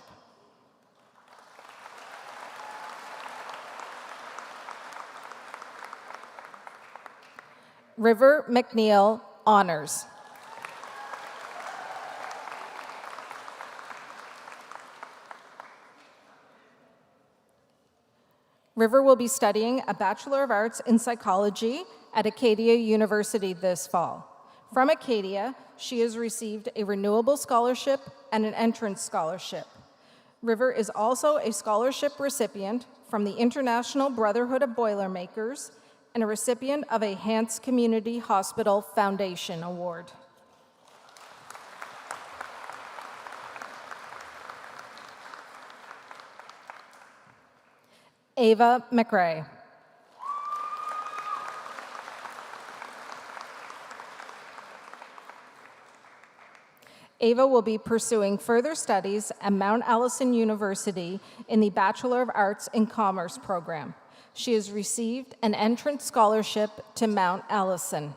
River McNeil, honors. River will be studying a Bachelor of Arts in Psychology at Acadia University this fall. From Acadia, she has received a renewable scholarship and an entrance scholarship. River is also a scholarship recipient from the International Brotherhood of Boilermakers and a recipient of a Hants Community Hospital Foundation Award. Ava McRae. Ava will be pursuing further studies at Mount Allison University in the Bachelor of Arts in Commerce program. She has received an entrance scholarship to Mount Allison.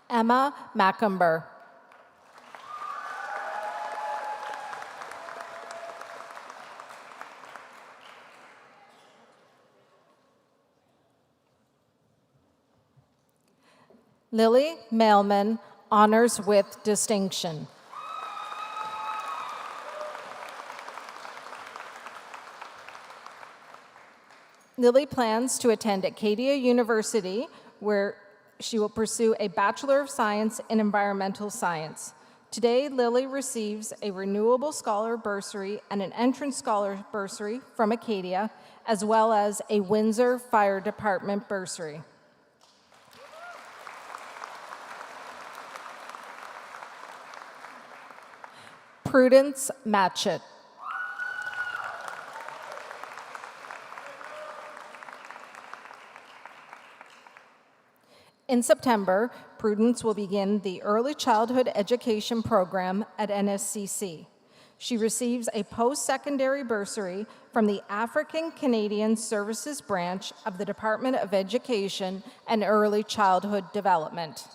Emma Macumber. Lily Mailman, honors with distinction. Lily plans to attend Acadia University, where she will pursue a Bachelor of Science in Environmental Science. Today, Lily receives a Renewable Scholar Bursary and an Entrance Scholar Bursary from Acadia, as well as a Windsor Fire Department Bursary. Prudence Matchett. In September, Prudence will begin the Early Childhood Education program at NSCC. She receives a post-secondary bursary from the African Canadian Services Branch of the Department of Education and Early Childhood Development.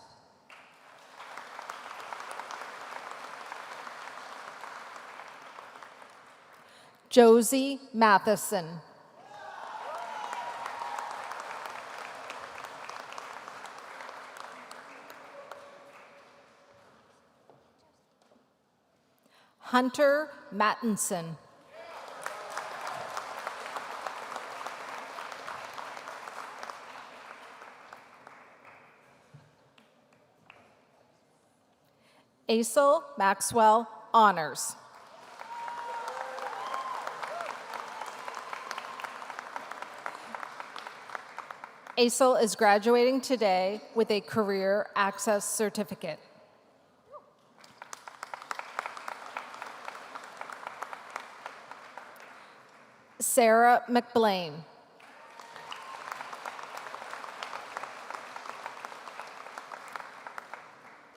Josie Matheson. Hunter Mattinson. Aisel Maxwell, honors. Aisel is graduating today with a Career Access Certificate. Sarah McBlain.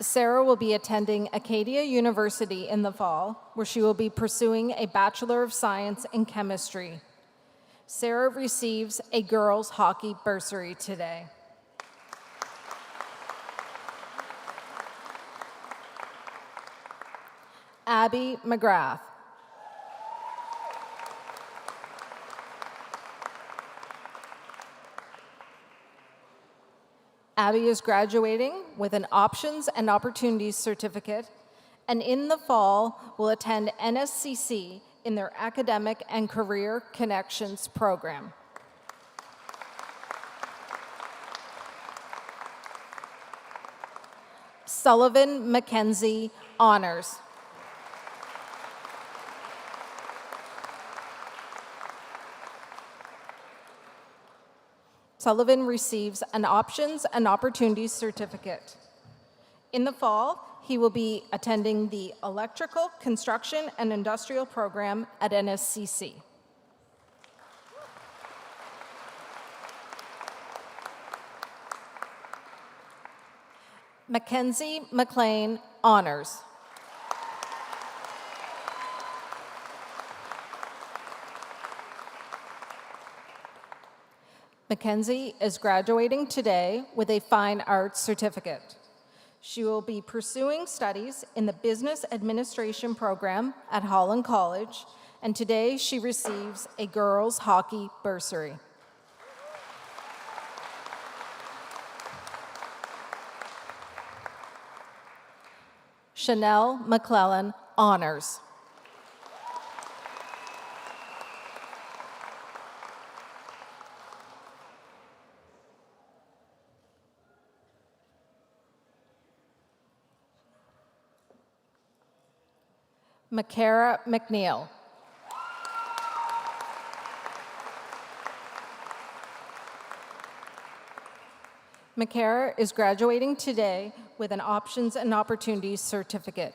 Sarah will be attending Acadia University in the fall, where she will be pursuing a Bachelor of Science in Chemistry. Sarah receives a girls' hockey bursary today. Abby McGrath. Abby is graduating with an Options and Opportunities Certificate, and in the fall will attend NSCC in their Academic and Career Connections program. Sullivan Mackenzie, honors. Sullivan receives an Options and Opportunities Certificate. In the fall, he will be attending the Electrical, Construction, and Industrial program at NSCC. Mackenzie McLean, honors. Mackenzie is graduating today with a Fine Arts Certificate. She will be pursuing studies in the Business Administration program at Holland College, and today she receives a girls' hockey bursary. Chanel McClellan, honors. Makara McNeil. Makara is graduating today with an Options and Opportunities certificate.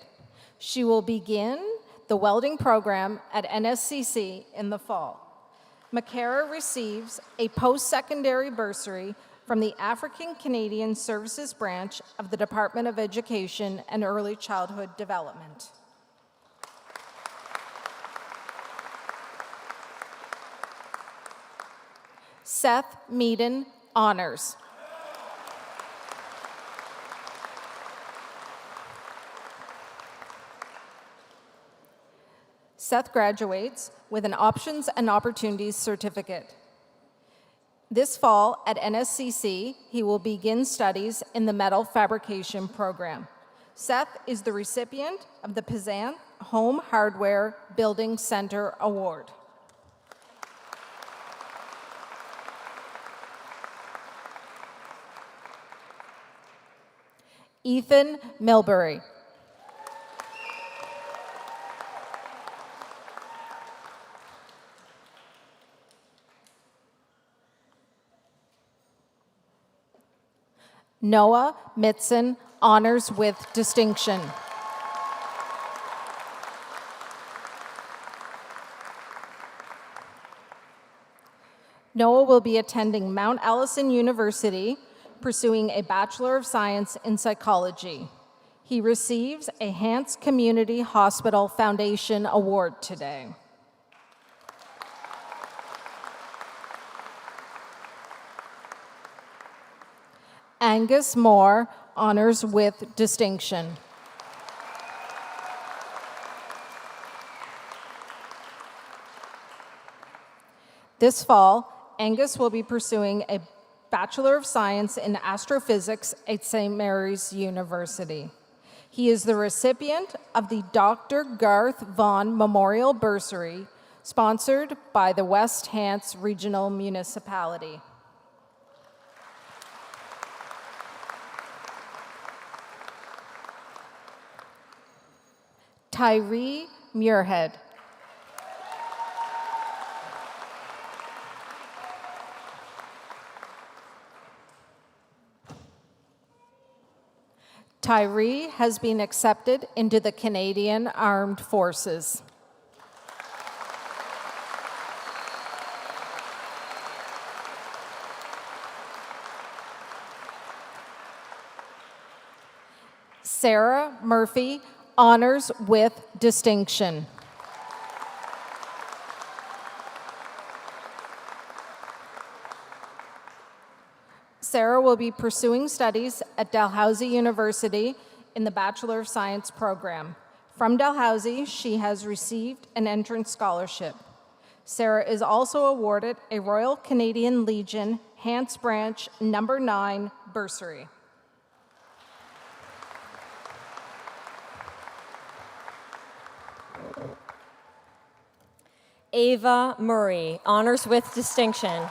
She will begin the welding program at NSCC in the fall. Makara receives a post-secondary bursary from the African Canadian Services Branch of the Department of Education and Early Childhood Development. Seth Meaden, honors. Seth graduates with an Options and Opportunities certificate. This fall at NSCC, he will begin studies in the metal fabrication program. Seth is the recipient of the Pizan Home Hardware Building Center Award. Ethan Milbury. Noah Mitson, honors with distinction. Noah will be attending Mount Allison University, pursuing a Bachelor of Science in Psychology. He receives a Hants Community Hospital Foundation Award today. Angus Moore, honors with distinction. This fall, Angus will be pursuing a Bachelor of Science in Astrophysics at St. Mary's University. He is the recipient of the Dr. Garth Vaughan Memorial Bursary, sponsored by the West Hants Regional Municipality. Tyree Muirhead. Tyree has been accepted into the Canadian Armed Forces. Sarah Murphy, honors with distinction. Sarah will be pursuing studies at Dalhousie University in the Bachelor of Science program. From Dalhousie, she has received an entrance scholarship. Sarah is also awarded a Royal Canadian Legion Hants Branch No. 9 bursary. Ava Murray, honors with distinction.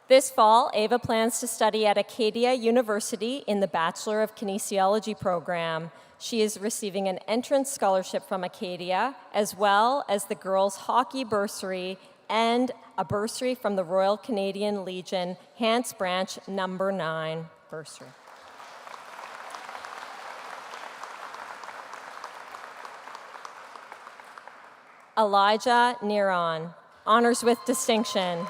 This fall, Ava plans to study at Acadia University in the Bachelor of Kinesiology program. She is receiving an entrance scholarship from Acadia, as well as the girls' hockey bursary and a bursary from the Royal Canadian Legion Hants Branch No. 9 bursary. Elijah Neron, honors with distinction.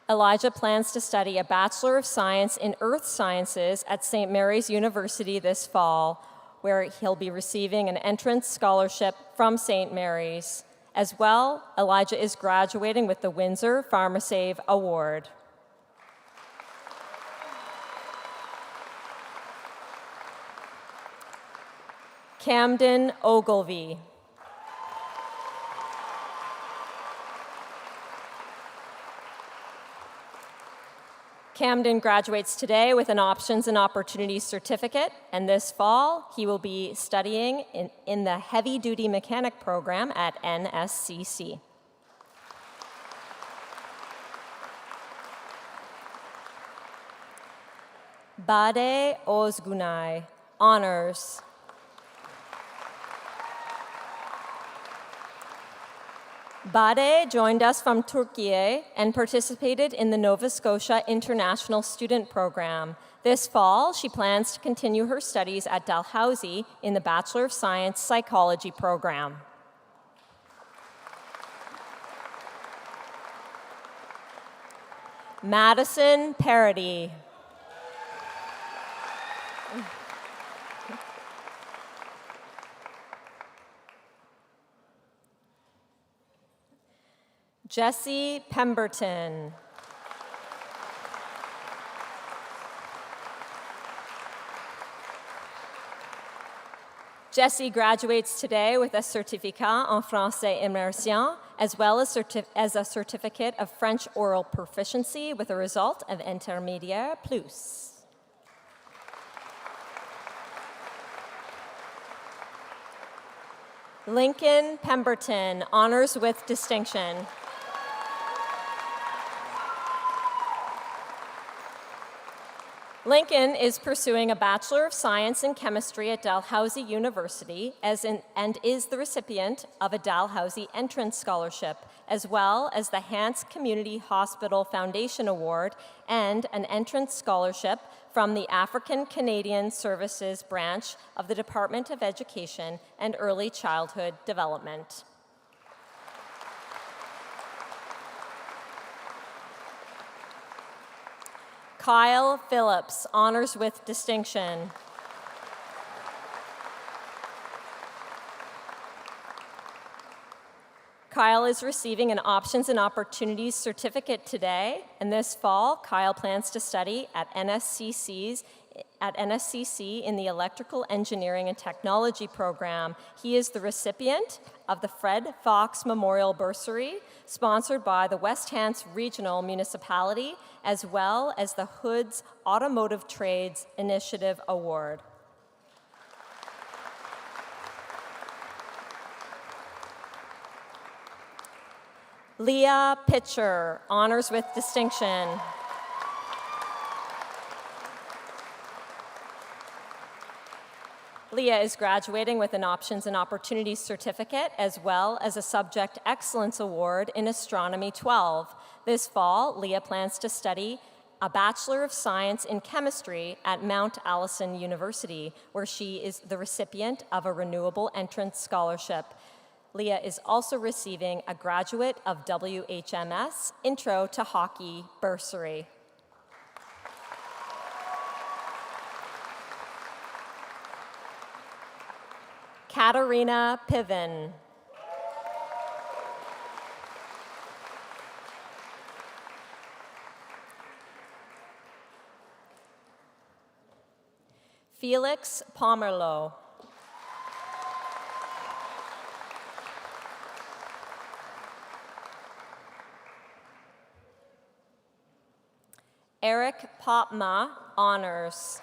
Elijah plans to study a Bachelor of Science in Earth Sciences at St. Mary's University this fall, where he'll be receiving an entrance scholarship from St. Mary's, As well, Elijah is graduating with the Windsor PharmaSave Award. Camden Ogilvy. Camden graduates today with an Options and Opportunities certificate, and this fall he will be studying in the Heavy Duty Mechanic program at NSCC. Bade Ozgunay, honors. Bade joined us from Turkey and participated in the Nova Scotia International Student Program. This fall, she plans to continue her studies at Dalhousie in the Bachelor of Science Psychology program. Madison Parody. Jesse Pemberton. Jesse graduates today with a certificat en français immersion, as well as a certificate of French oral proficiency with a result of intermédiaire plus. Lincoln Pemberton, honors with distinction. Lincoln is pursuing a Bachelor of Science in Chemistry at Dalhousie University and is the recipient of a Dalhousie Entrance Scholarship, as well as the Hants Community Hospital Foundation Award and an Entrance Scholarship from the African Canadian Services Branch of the Department of Education and Early Childhood Development. Kyle Phillips, honors with distinction. Kyle is receiving an Options and Opportunities certificate today, and this fall, Kyle plans to study at NSCC in the Electrical Engineering and Technology program. He is the recipient of the Fred Fox Memorial Bursary, sponsored by the West Hants Regional Municipality, as well as the Hood's Automotive Trades Initiative Award. Leah Pitcher, honors with distinction. Leah is graduating with an Options and Opportunities certificate, as well as a Subject Excellence Award in Astronomy 12. This fall, Leah plans to study a Bachelor of Science in Chemistry at Mount Allison University, where she is the recipient of a Renewable Entrance Scholarship. Leah is also receiving a Graduate of WHMS Intro to Hockey Bursary. Katarina Piven. Felix Pomerleau. Eric Popma, honors.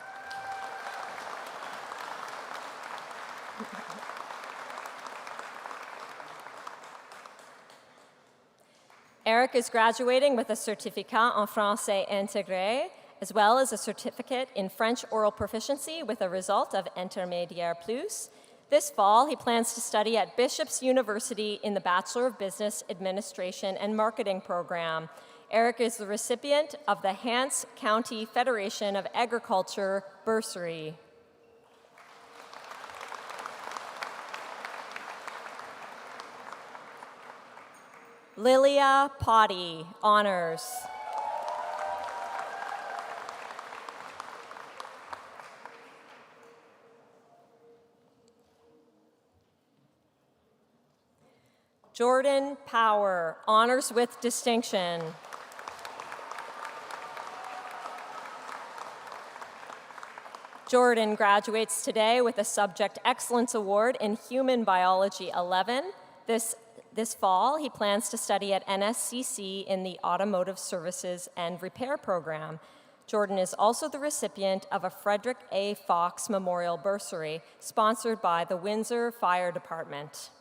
Eric is graduating with a certificat en français intégré, as well as a certificate in French oral proficiency with a result of intermédiaire plus. This fall, he plans to study at Bishop's University in the Bachelor of Business Administration and Marketing program. Eric is the recipient of the Hants County Federation of Agriculture Bursary. Lilia Potty, honors. Jordan Power, honors with distinction. Jordan graduates today with a Subject Excellence Award in Human Biology 11. This fall, he plans to study at NSCC in the Automotive Services and Repair program. Jordan is also the recipient of a Frederick A. Fox Memorial Bursary, sponsored by the Windsor Fire Department.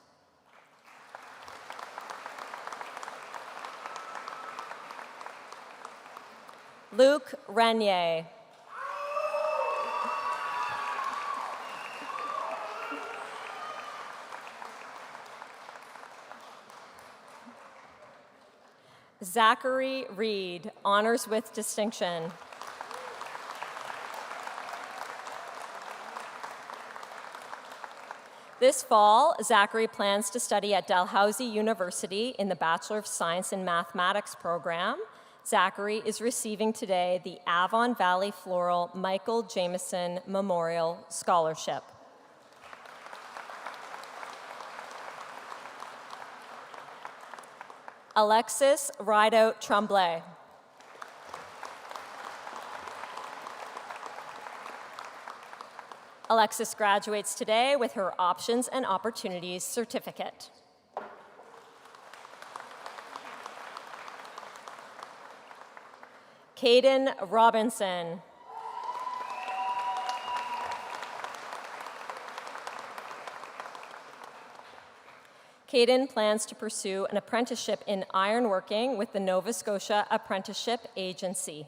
Luke Renier. Zachary Reed, honors with distinction. This fall, Zachary plans to study at Dalhousie University in the Bachelor of Science in Mathematics program. Zachary is receiving today the Avon Valley Floral Michael Jameson Memorial Scholarship. Alexis Rideout Tremblay. Alexis graduates today with her Options and Opportunities certificate. Caden Robinson. Caden plans to pursue an apprenticeship in ironworking with the Nova Scotia Apprenticeship Agency.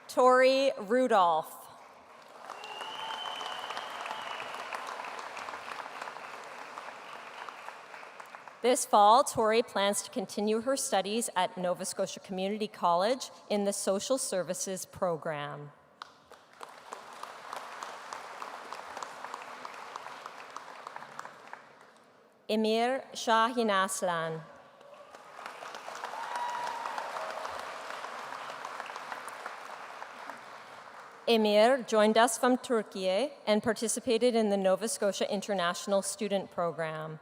Tori Rudolph. This fall, Tori plans to continue her studies at Nova Scotia Community College in the Social Services program. Emir Shahinaslan. Emir joined us from Turkey and participated in the Nova Scotia International Student Program.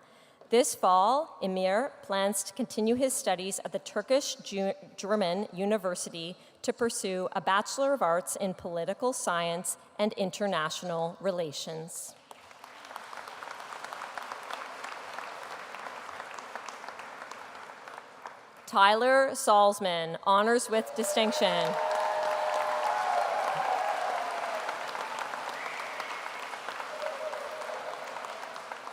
This fall, Emir plans to continue his studies at the Turkish-German University to pursue a Bachelor of Arts in Political Science and International Relations. Tyler Salzman, honors with distinction.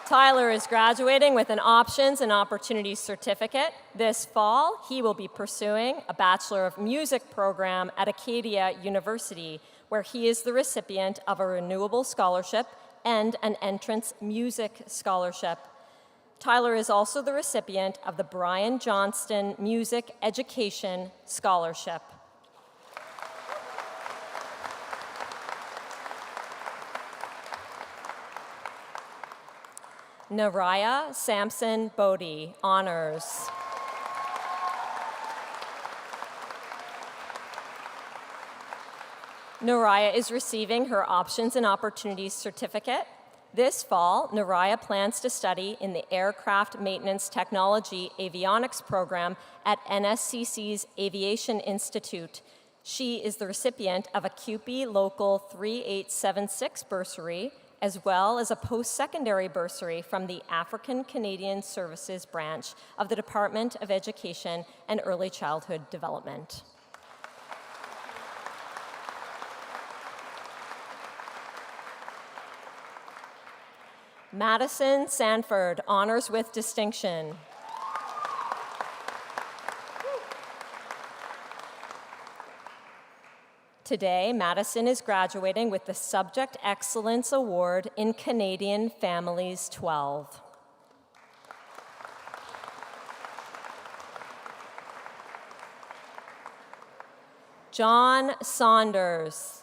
Tyler is graduating with an Options and Opportunities certificate. This fall, he will be pursuing a Bachelor of Music program at Acadia University, where he is the recipient of a Renewable Scholarship and an Entrance Music Scholarship. Tyler is also the recipient of the Brian Johnston Music Education Scholarship. Naraya Sampson Bodie, honors. Naraya is receiving her Options and Opportunities certificate. This fall, Naraya plans to study in the Aircraft Maintenance Technology Avionics program at NSCC's Aviation Institute. She is the recipient of a CUPE Local 3876 bursary, as well as a post-secondary bursary from the African Canadian Services branch of the Department of Education and Early Childhood Development. Madison Sanford, honors with distinction. Today, Madison is graduating with the Subject Excellence Award in Canadian Families 12. John Saunders.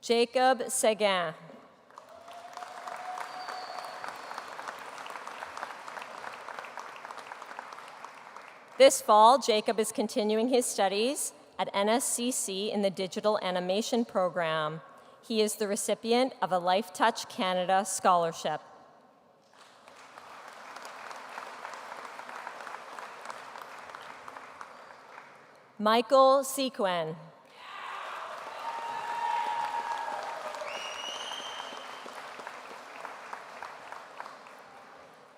Jacob Seguin. This fall, Jacob is continuing his studies at NSCC in the Digital Animation program. He is the recipient of a Life Touch Canada scholarship. Michael Sequin.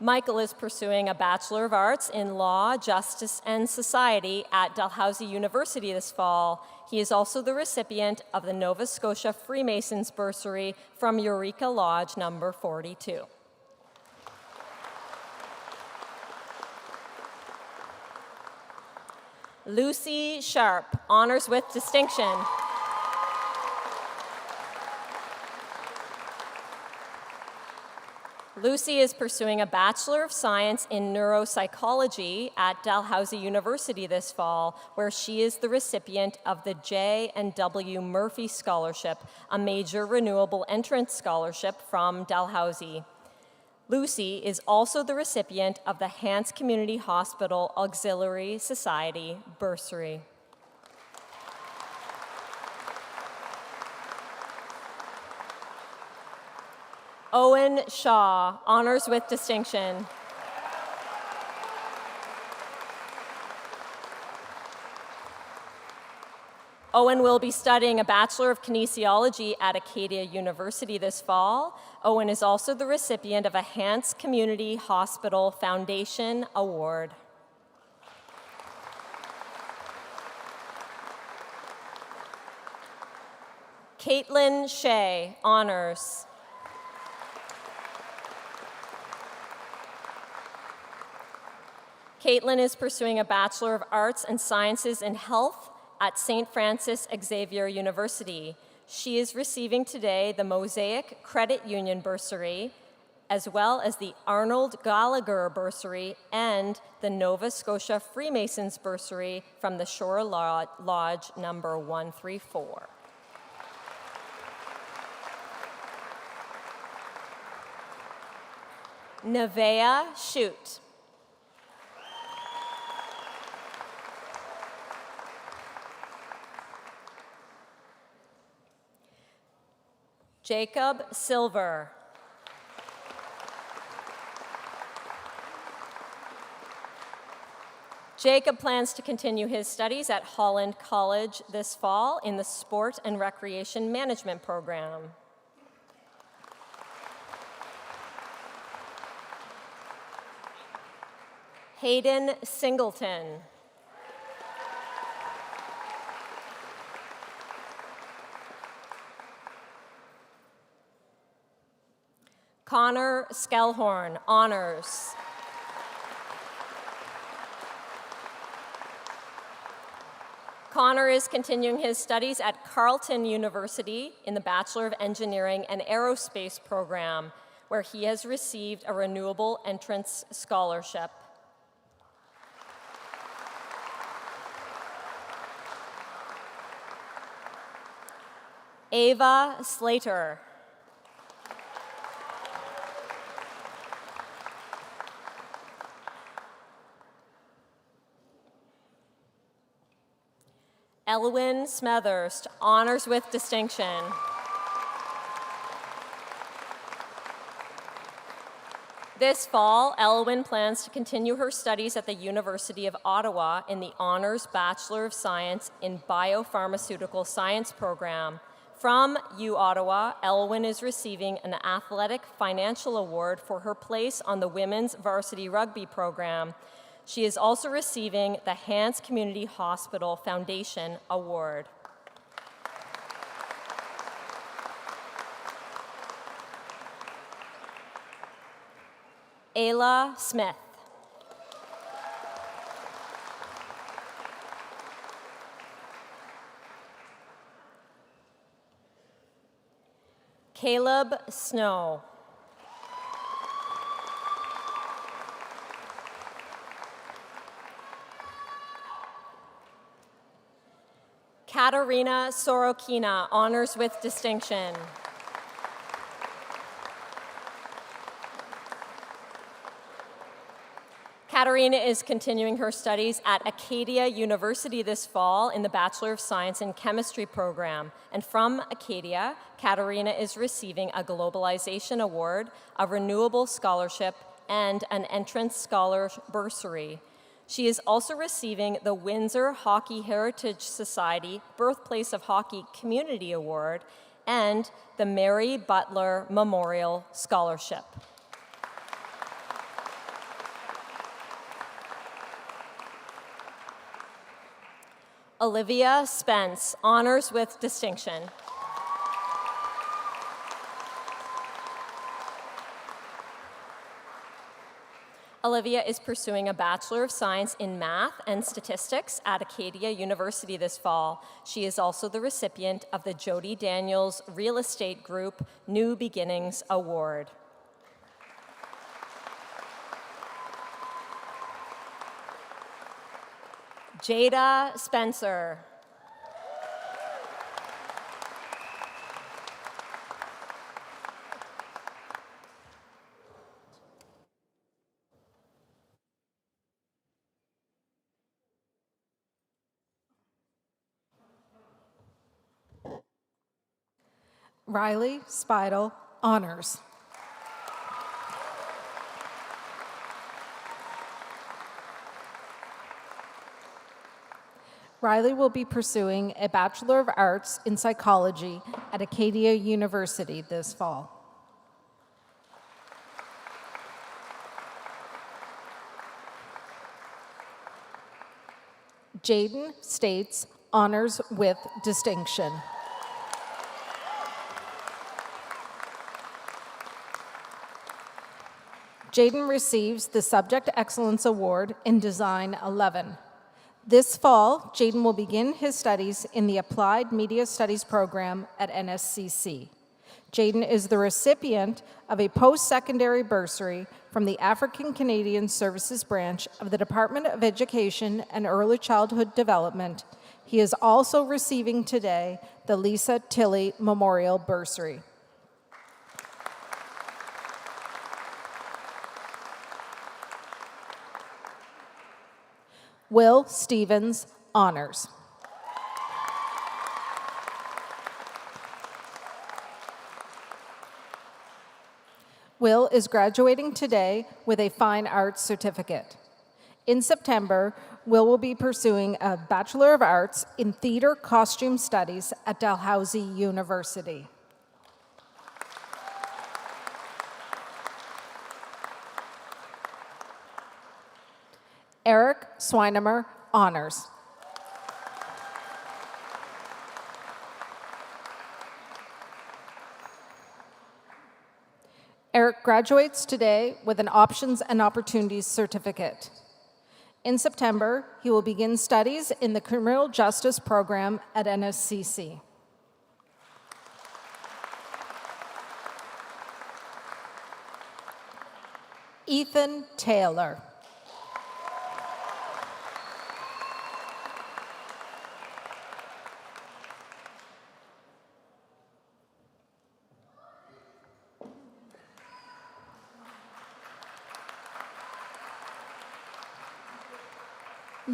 Michael is pursuing a Bachelor of Arts in Law, Justice, and Society at Dalhousie University this fall. He is also the recipient of the Nova Scotia Freemasons Bursary from Eureka Lodge number 42. Lucy Sharp, honors with distinction. Lucy is pursuing a Bachelor of Science in Neuropsychology at Dalhousie University this fall, where she is the recipient of the J. and W. Murphy Scholarship, a major renewable entrance scholarship from Dalhousie. Lucy is also the recipient of the Hants Community Hospital Auxiliary Society Bursary. Owen Shaw, honors with distinction. Owen will be studying a Bachelor of Kinesiology at Acadia University this fall. Owen is also the recipient of a Hants Community Hospital Foundation Award. Caitlin Shea, honors. Caitlin is pursuing a Bachelor of Arts and Sciences in Health at St. Francis Xavier University. She is receiving today the Mosaic Credit Union Bursary, as well as the Arnold Gallagher Bursary and the Nova Scotia Freemasons Bursary from the Shore Lodge number 134. Nevaeh Shute. Jacob Silver. Jacob plans to continue his studies at Holland College this fall in the Sport and Recreation Management program. Hayden Singleton. Connor Skellhorn, honors. Connor is continuing his studies at Carleton University in the Bachelor of Engineering and Aerospace program, where he has received a renewable entrance scholarship. Ava Slater. Elwyn Smethurst, honors with distinction. This fall, Elwyn plans to continue her studies at the University of Ottawa in the Honors Bachelor of Science in Biopharmaceutical Science program. From U-Ottawa, Elwyn is receiving an Athletic Financial Award for her place on the Women's Varsity Rugby program. She is also receiving the Hants Community Hospital Foundation Award. Ayla Smith. Caleb Snow. Katarina Sorokina, honors with distinction. Katarina is continuing her studies at Acadia University this fall in the Bachelor of Science in Chemistry program. And from Acadia, Katarina is receiving a Globalization Award, a Renewable Scholarship, and an Entrance Scholar Bursary. She is also receiving the Windsor Hockey Heritage Society Birthplace of Hockey Community Award and the Mary Butler Memorial Scholarship. Olivia Spence, honors with distinction. Olivia is pursuing a Bachelor of Science in Math and Statistics at Acadia University this fall. She is also the recipient of the Jody Daniels Real Estate Group New Beginnings Award. Jada Spencer. Riley Spidel, honors. Riley will be pursuing a Bachelor of Arts in Psychology at Acadia University this fall. Jaden States, honors with distinction. Jaden receives the Subject Excellence Award in Design 11. This fall, Jaden will begin his studies in the Applied Media Studies program at NSCC. Jaden is the recipient of a post-secondary bursary from the African Canadian Services Branch of the Department of Education and Early Childhood Development. He is also receiving today the Lisa Tilley Memorial Bursary. Will Stevens, honors. Will is graduating today with a Fine Arts certificate. In September, will be pursuing a Bachelor of Arts in Theater Costume Studies at Dalhousie University. Eric Swinemer, honors. Eric graduates today with an Options and Opportunities certificate. In September, he will begin studies in the Criminal Justice program at NSCC. Ethan Taylor.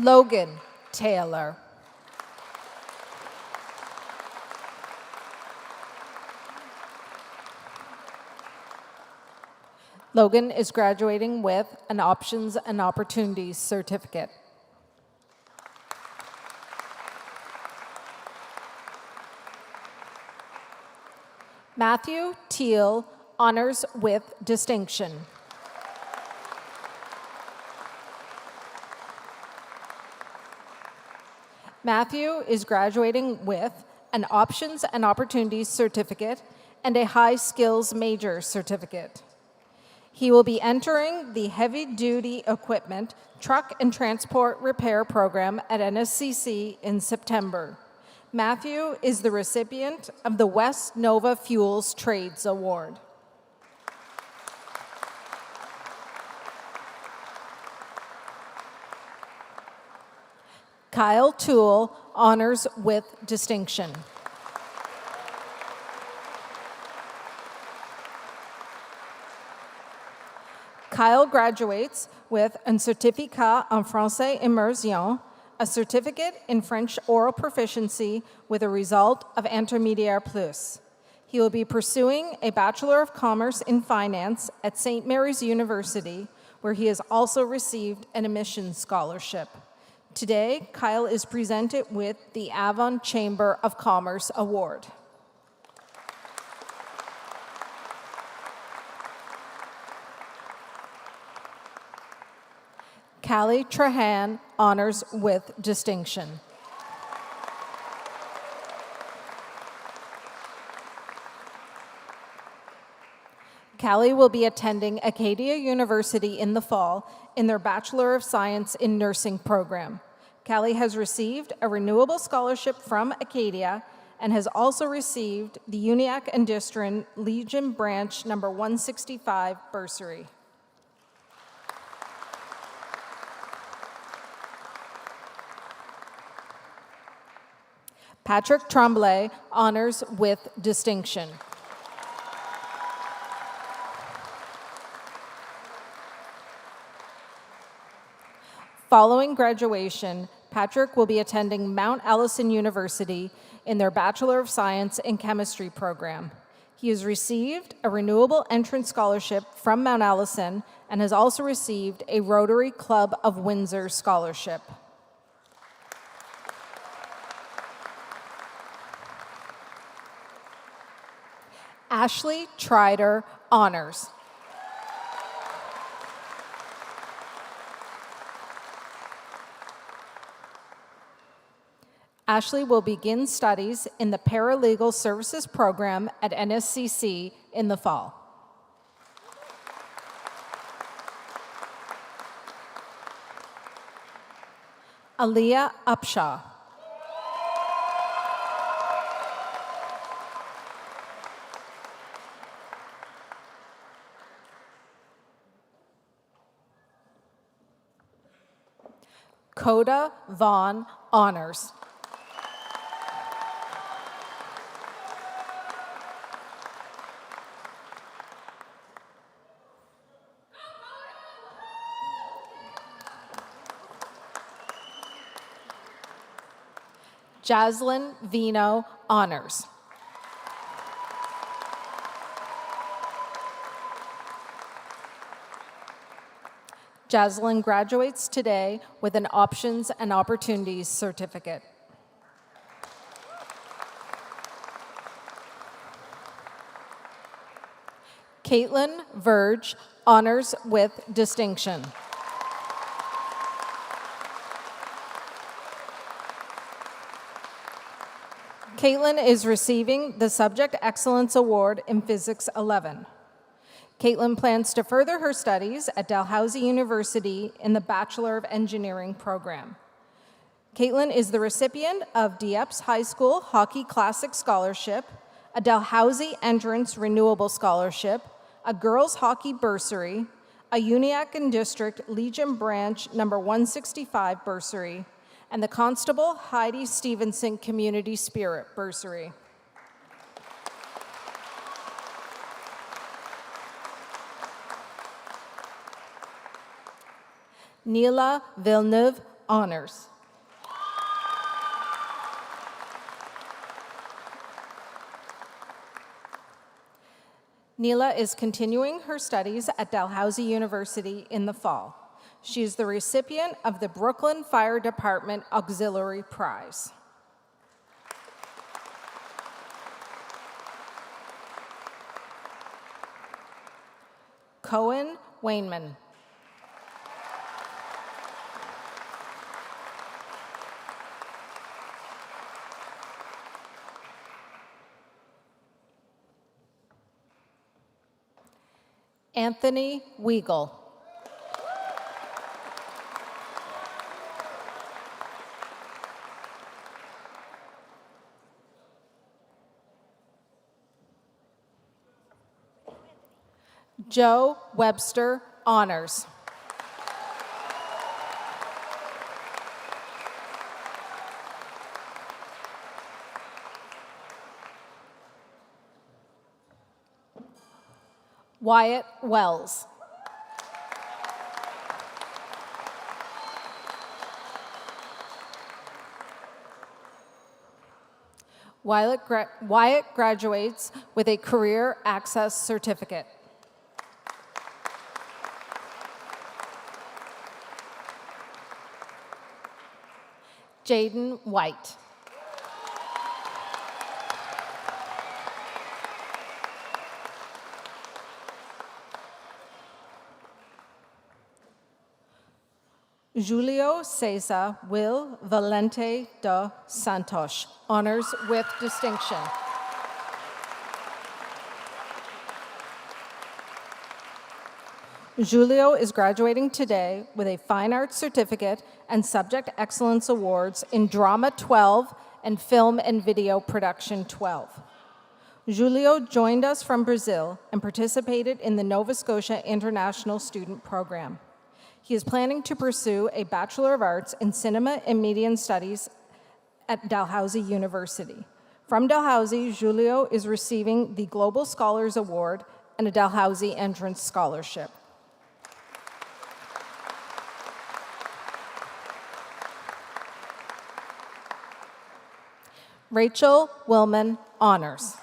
Logan Taylor. Logan is graduating with an Options and Opportunities certificate. Matthew Teal, honors with distinction. Matthew is graduating with an Options and Opportunities certificate and a High Skills Major certificate. He will be entering the Heavy Duty Equipment Truck and Transport Repair program at NSCC in September. Matthew is the recipient of the West Nova Fuels Trades Award. Kyle Toole, honors with distinction. Kyle graduates with un certificat en français immersion, a certificate in French oral proficiency with a result of intermédiaire plus. He will be pursuing a Bachelor of Commerce in Finance at St. Mary's University, where he has also received an admissions scholarship. Today, Kyle is presented with the Avon Chamber of Commerce Award. Callie Trahan honors with distinction. Callie will be attending Acadia University in the fall in their Bachelor of Science in Nursing program. Callie has received a renewable scholarship from Acadia and has also received the Uniacke and Distrin Legion Branch number 165 bursary. Patrick Tremblay honors with distinction. Following graduation, Patrick will be attending Mount Allison University in their Bachelor of Science in Chemistry program. He has received a renewable entrance scholarship from Mount Allison and has also received a Rotary Club of Windsor scholarship. Ashley Trider honors. Ashley will begin studies in the Paralegal Services program at NSCC in the fall. Aaliyah Upshaw. Coda Vaughn honors. Jaslyn Vino honors. Jaslyn graduates today with an Options and Opportunities certificate. Caitlin Verge honors with distinction. Caitlin is receiving the Subject Excellence Award in Physics 11. Caitlin plans to further her studies at Dalhousie University in the Bachelor of Engineering program. Caitlin is the recipient of Dieppe High School Hockey Classic Scholarship, a Dalhousie Entrance Renewable Scholarship, a Girls Hockey Bursary, a Uniacke and District Legion Branch number 165 bursary, and the Constable Heidi Stevenson Community Spirit bursary. Neela Villeneuve honors. Neela is continuing her studies at Dalhousie University in the fall. She is the recipient of the Brooklyn Fire Department Auxiliary Prize. Cohen Wainman. Anthony Weigel. Joe Webster honors. Wyatt Wells. Wyatt graduates with a Career Access Certificate. Jaden White. Julio Cesar Will Valente dos Santos, honors with distinction. Julio is graduating today with a Fine Arts Certificate and Subject Excellence Awards in Drama 12 and Film and Video Production 12. Julio joined us from Brazil and participated in the Nova Scotia International Student Program. He is planning to pursue a Bachelor of Arts in Cinema and Media Studies at Dalhousie University. From Dalhousie, Julio is receiving the Global Scholars Award and a Dalhousie Entrance Scholarship. Rachel Willman, honors.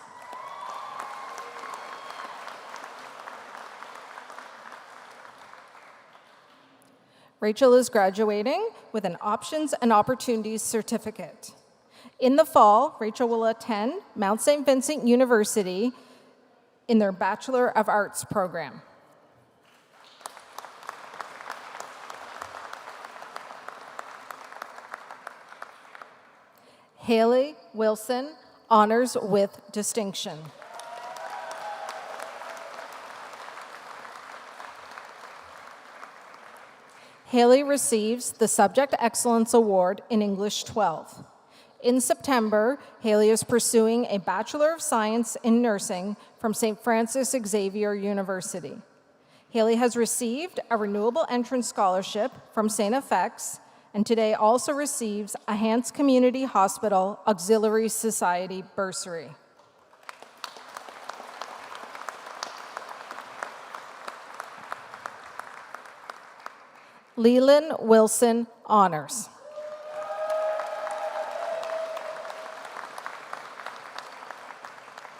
Rachel is graduating with an Options and Opportunities Certificate. In the fall, Rachel will attend Mount St. Vincent University in their Bachelor of Arts program. Haley Wilson, honors with distinction. Haley receives the Subject Excellence Award in English 12. In September, Haley is pursuing a Bachelor of Science in Nursing from St. Francis Xavier University. Haley has received a Renewable Entrance Scholarship from St. FX and today also receives a Hants Community Hospital Auxiliary Society bursary. Leland Wilson, honors.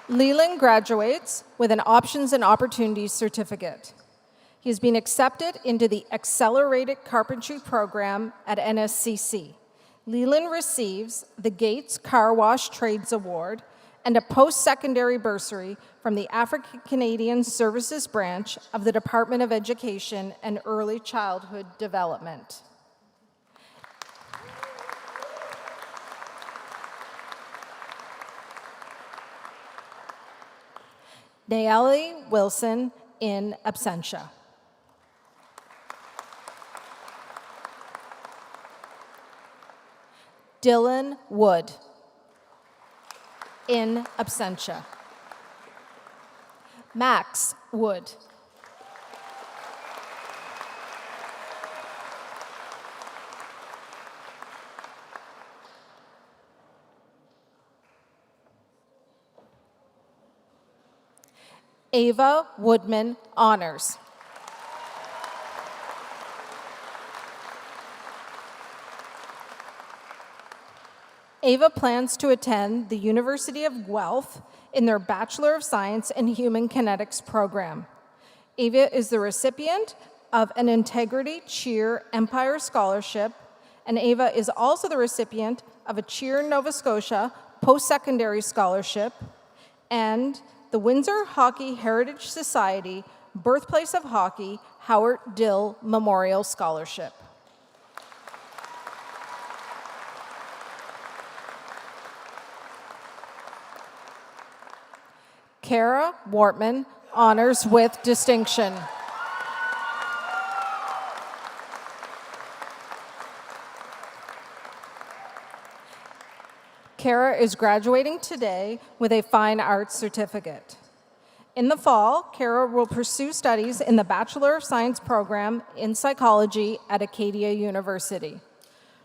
Leland graduates with an Options and Opportunities Certificate. He has been accepted into the Accelerated Carpentry Program at NSCC. Leland receives the Gates Car Wash Trades Award and a post-secondary bursary from the African Canadian Services Branch of the Department of Education and Early Childhood Development. Nayeli Wilson, in absentia. Dylan Wood, in absentia. Max Wood. Ava Woodman, honors. Ava plans to attend the University of Guelph in their Bachelor of Science in Human Kinetics program. Ava is the recipient of an Integrity Cheer Empire Scholarship, and Ava is also the recipient of a Cheer Nova Scotia Post-Secondary Scholarship and the Windsor Hockey Heritage Society Birthplace of Hockey Howard Dill Memorial Scholarship. Kara Wortman, honors with distinction. Kara is graduating today with a Fine Arts Certificate. In the fall, Kara will pursue studies in the Bachelor of Science program in Psychology at Acadia University.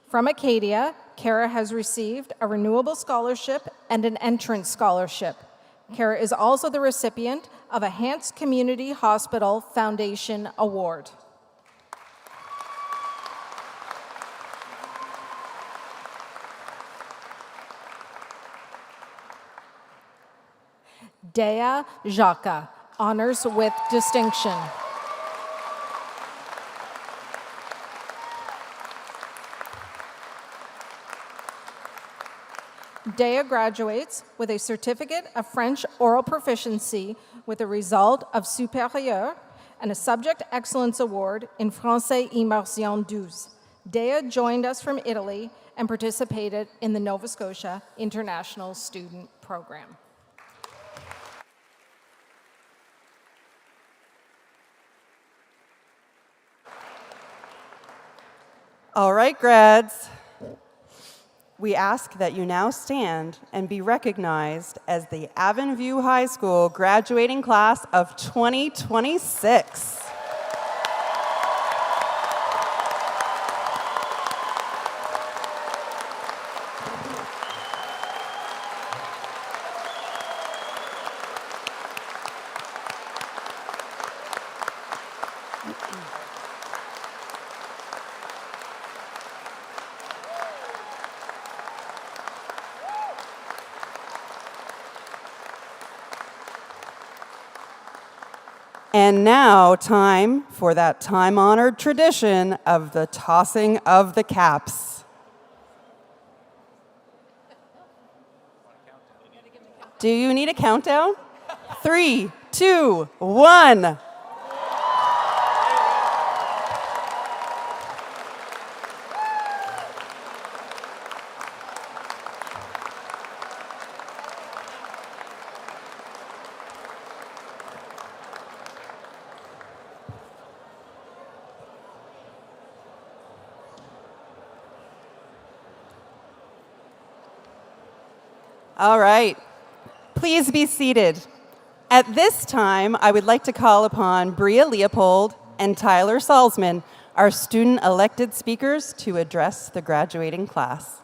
From Acadia, Kara has received a Renewable Scholarship and an Entrance Scholarship. Kara is also the recipient of a Hants Community Hospital Foundation Award. Dea Jaka, honors with distinction. Dea graduates with a certificate of French oral proficiency with a result of supérieur and a Subject Excellence Award in Français Immersion 12. Dea joined us from Italy and participated in the Nova Scotia International Student Program. All right, grads. We ask that you now stand and be recognized as the Avon View High School graduating class of 2026. And now, time for that time-honored tradition of the tossing of the caps. Do you need a countdown? 3, 2, 1. All right, please be seated. At this time, I would like to call upon Bria Leopold and Tyler Salzman, our student elected speakers, to address the graduating class.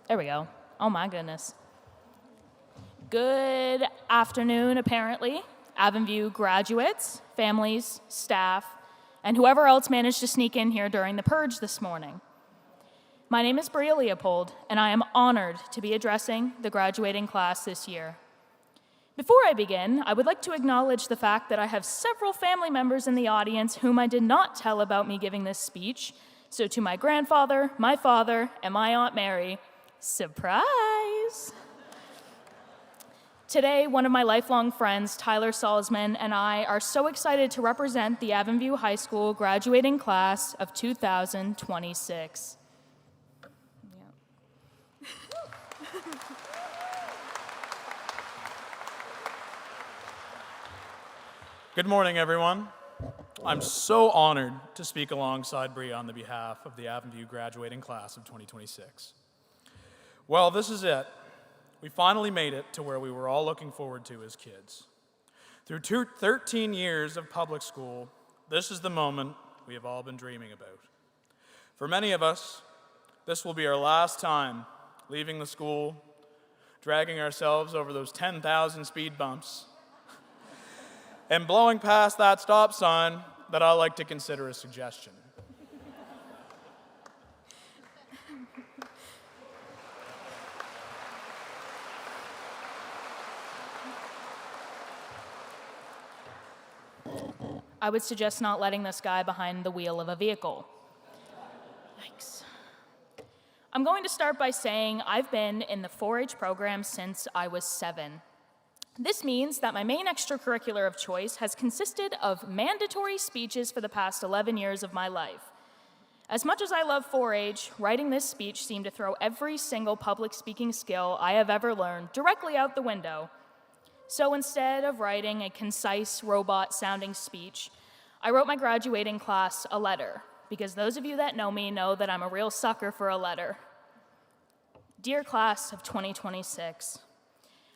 There we go. Oh my goodness. Good afternoon, apparently, Avon View graduates, families, staff, and whoever else managed to sneak in here during the purge this morning. My name is Bria Leopold, and I am honored to be addressing the graduating class this year. Before I begin, I would like to acknowledge the fact that I have several family members in the audience whom I did not tell about me giving this speech. So to my grandfather, my father, and my Aunt Mary, surprise! Today, one of my lifelong friends, Tyler Salzman, and I are so excited to represent the Avon View High School graduating class of 2026. Good morning, everyone. I'm so honored to speak alongside Bria on the behalf of the Avon View graduating class of 2026. Well, this is it. We finally made it to where we were all looking forward to as kids. Through 13 years of public school, this is the moment we have all been dreaming about. For many of us, this will be our last time leaving the school, dragging ourselves over those 10,000 speed bumps, and blowing past that stop sign that I like to consider a suggestion. I would suggest not letting this guy behind the wheel of a vehicle. Yikes. I'm going to start by saying I've been in the 4-H program since I was 7. This means that my main extracurricular of choice has consisted of mandatory speeches for the past 11 years of my life. As much as I love 4-H, writing this speech seemed to throw every single public speaking skill I have ever learned directly out the window. So instead of writing a concise, robot-sounding speech, I wrote my graduating class a letter, because those of you that know me know that I'm a real sucker for a letter. Dear class of 2026,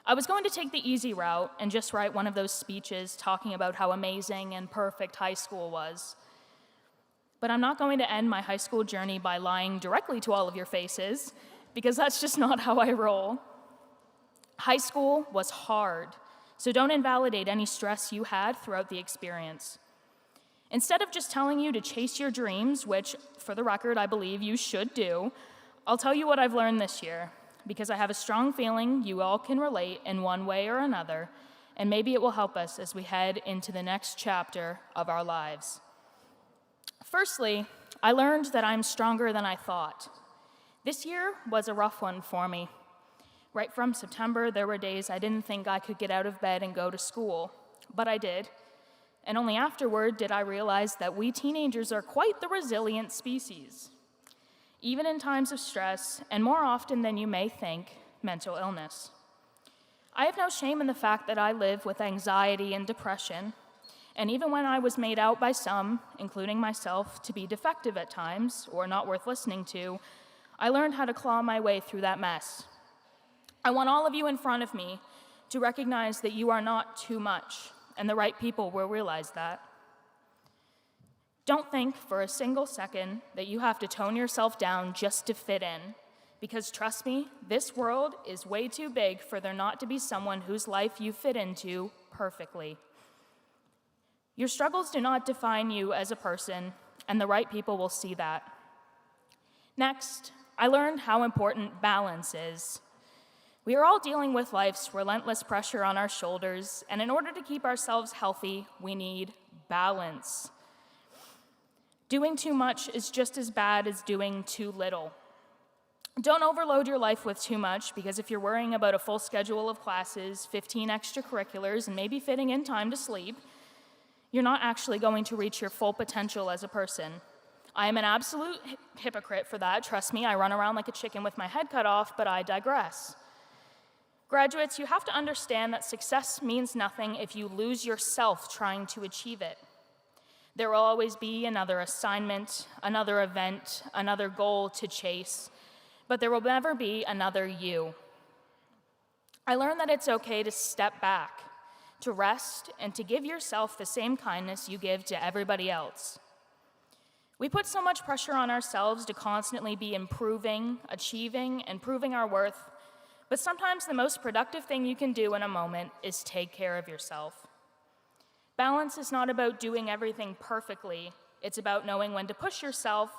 I was going to take the easy route and just write one of those speeches talking about how amazing and perfect high school was. But I'm not going to end my high school journey by lying directly to all of your faces, because that's just not how I roll. High school was hard, so don't invalidate any stress you had throughout the experience. Instead of just telling you to chase your dreams, which, for the record, I believe you should do, I'll tell you what I've learned this year, because I have a strong feeling you all can relate in one way or another, and maybe it will help us as we head into the next chapter of our lives. Firstly, I learned that I'm stronger than I thought. This year was a rough one for me. Right from September, there were days I didn't think I could get out of bed and go to school, but I did. And only afterward did I realize that we teenagers are quite the resilient species. Even in times of stress, and more often than you may think, mental illness. I have no shame in the fact that I live with anxiety and depression, and even when I was made out by some, including myself, to be defective at times, or not worth listening to, I learned how to claw my way through that mess. I want all of you in front of me to recognize that you are not too much, and the right people will realize that. Don't think for a single second that you have to tone yourself down just to fit in, because trust me, this world is way too big for there not to be someone whose life you fit into perfectly. Your struggles do not define you as a person, and the right people will see that. Next, I learned how important balance is. We are all dealing with life's relentless pressure on our shoulders, and in order to keep ourselves healthy, we need balance. Doing too much is just as bad as doing too little. Don't overload your life with too much, because if you're worrying about a full schedule of classes, 15 extracurriculars, and maybe fitting in time to sleep, you're not actually going to reach your full potential as a person. I am an absolute hypocrite for that. Trust me, I run around like a chicken with my head cut off, but I digress. Graduates, you have to understand that success means nothing if you lose yourself trying to achieve it. There will always be another assignment, another event, another goal to chase, but there will never be another you. I learned that it's okay to step back, to rest, and to give yourself the same kindness you give to everybody else. We put so much pressure on ourselves to constantly be improving, achieving, and proving our worth, but sometimes the most productive thing you can do in a moment is take care of yourself. Balance is not about doing everything perfectly. It's about knowing when to push yourself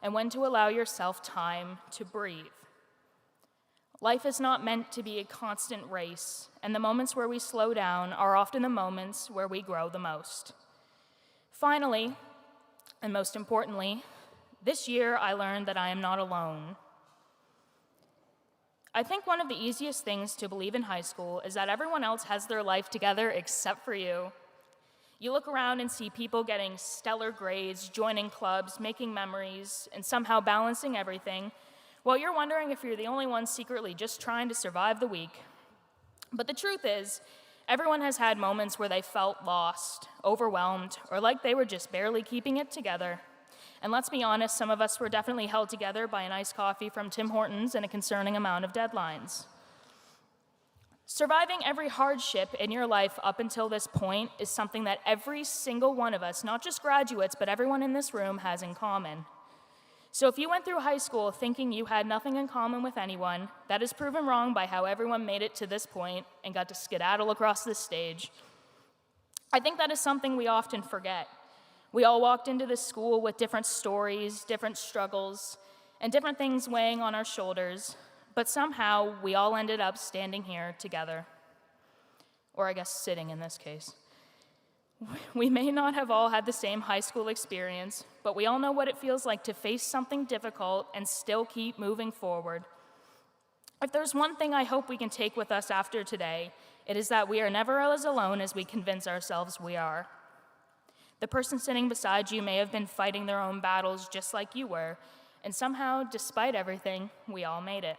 and when to allow yourself time to breathe. Life is not meant to be a constant race, and the moments where we slow down are often the moments where we grow the most. Finally, and most importantly, this year I learned that I am not alone. I think one of the easiest things to believe in high school is that everyone else has their life together except for you. You look around and see people getting stellar grades, joining clubs, making memories, and somehow balancing everything, while you're wondering if you're the only one secretly just trying to survive the week. But the truth is, everyone has had moments where they felt lost, overwhelmed, or like they were just barely keeping it together. And let's be honest, some of us were definitely held together by an iced coffee from Tim Hortons and a concerning amount of deadlines. Surviving every hardship in your life up until this point is something that every single one of us, not just graduates, but everyone in this room has in common. So if you went through high school thinking you had nothing in common with anyone, that is proven wrong by how everyone made it to this point and got to skedaddle across this stage. I think that is something we often forget. We all walked into this school with different stories, different struggles, and different things weighing on our shoulders, but somehow we all ended up standing here together. Or I guess sitting in this case. We may not have all had the same high school experience, but we all know what it feels like to face something difficult and still keep moving forward. If there's one thing I hope we can take with us after today, it is that we are never as alone as we convince ourselves we are. The person sitting beside you may have been fighting their own battles just like you were, and somehow, despite everything, we all made it.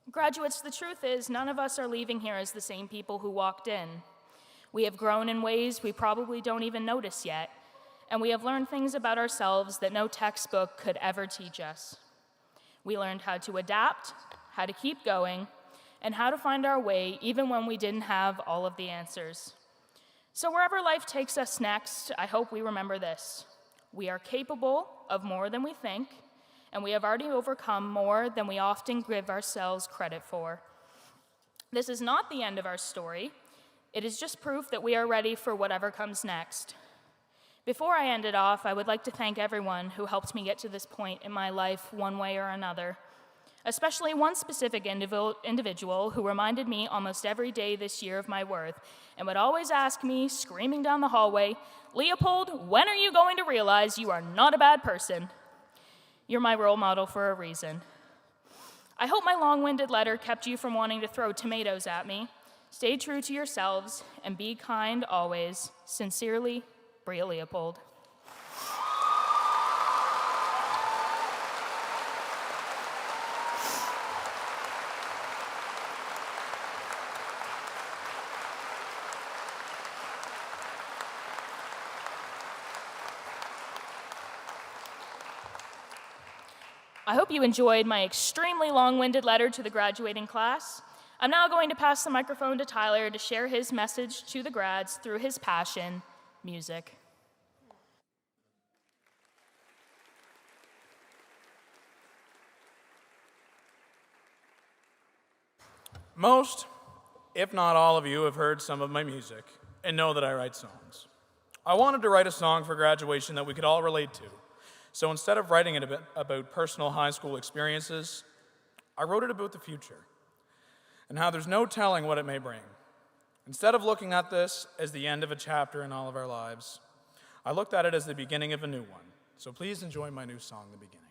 Graduates, the truth is, none of us are leaving here as the same people who walked in. We have grown in ways we probably don't even notice yet, and we have learned things about ourselves that no textbook could ever teach us. We learned how to adapt, how to keep going, and how to find our way even when we didn't have all of the answers. So wherever life takes us next, I hope we remember this. We are capable of more than we think, and we have already overcome more than we often give ourselves credit for. This is not the end of our story. It is just proof that we are ready for whatever comes next. Before I end it off, I would like to thank everyone who helped me get to this point in my life one way or another, especially one specific individual who reminded me almost every day this year of my worth and would always ask me, screaming down the hallway, "Leopold, when are you going to realize you are not a bad person?" You're my role model for a reason. I hope my long-winded letter kept you from wanting to throw tomatoes at me. Stay true to yourselves and be kind always. Sincerely, Bria Leopold. I hope you enjoyed my extremely long-winded letter to the graduating class. I'm now going to pass the microphone to Tyler to share his message to the grads through his passion, music. Most, if not all of you, have heard some of my music and know that I write songs. I wanted to write a song for graduation that we could all relate to. So instead of writing it about personal high school experiences, I wrote it about the future and how there's no telling what it may bring. Instead of looking at this as the end of a chapter in all of our lives, I looked at it as the beginning of a new one. So please enjoy my new song, The Beginning.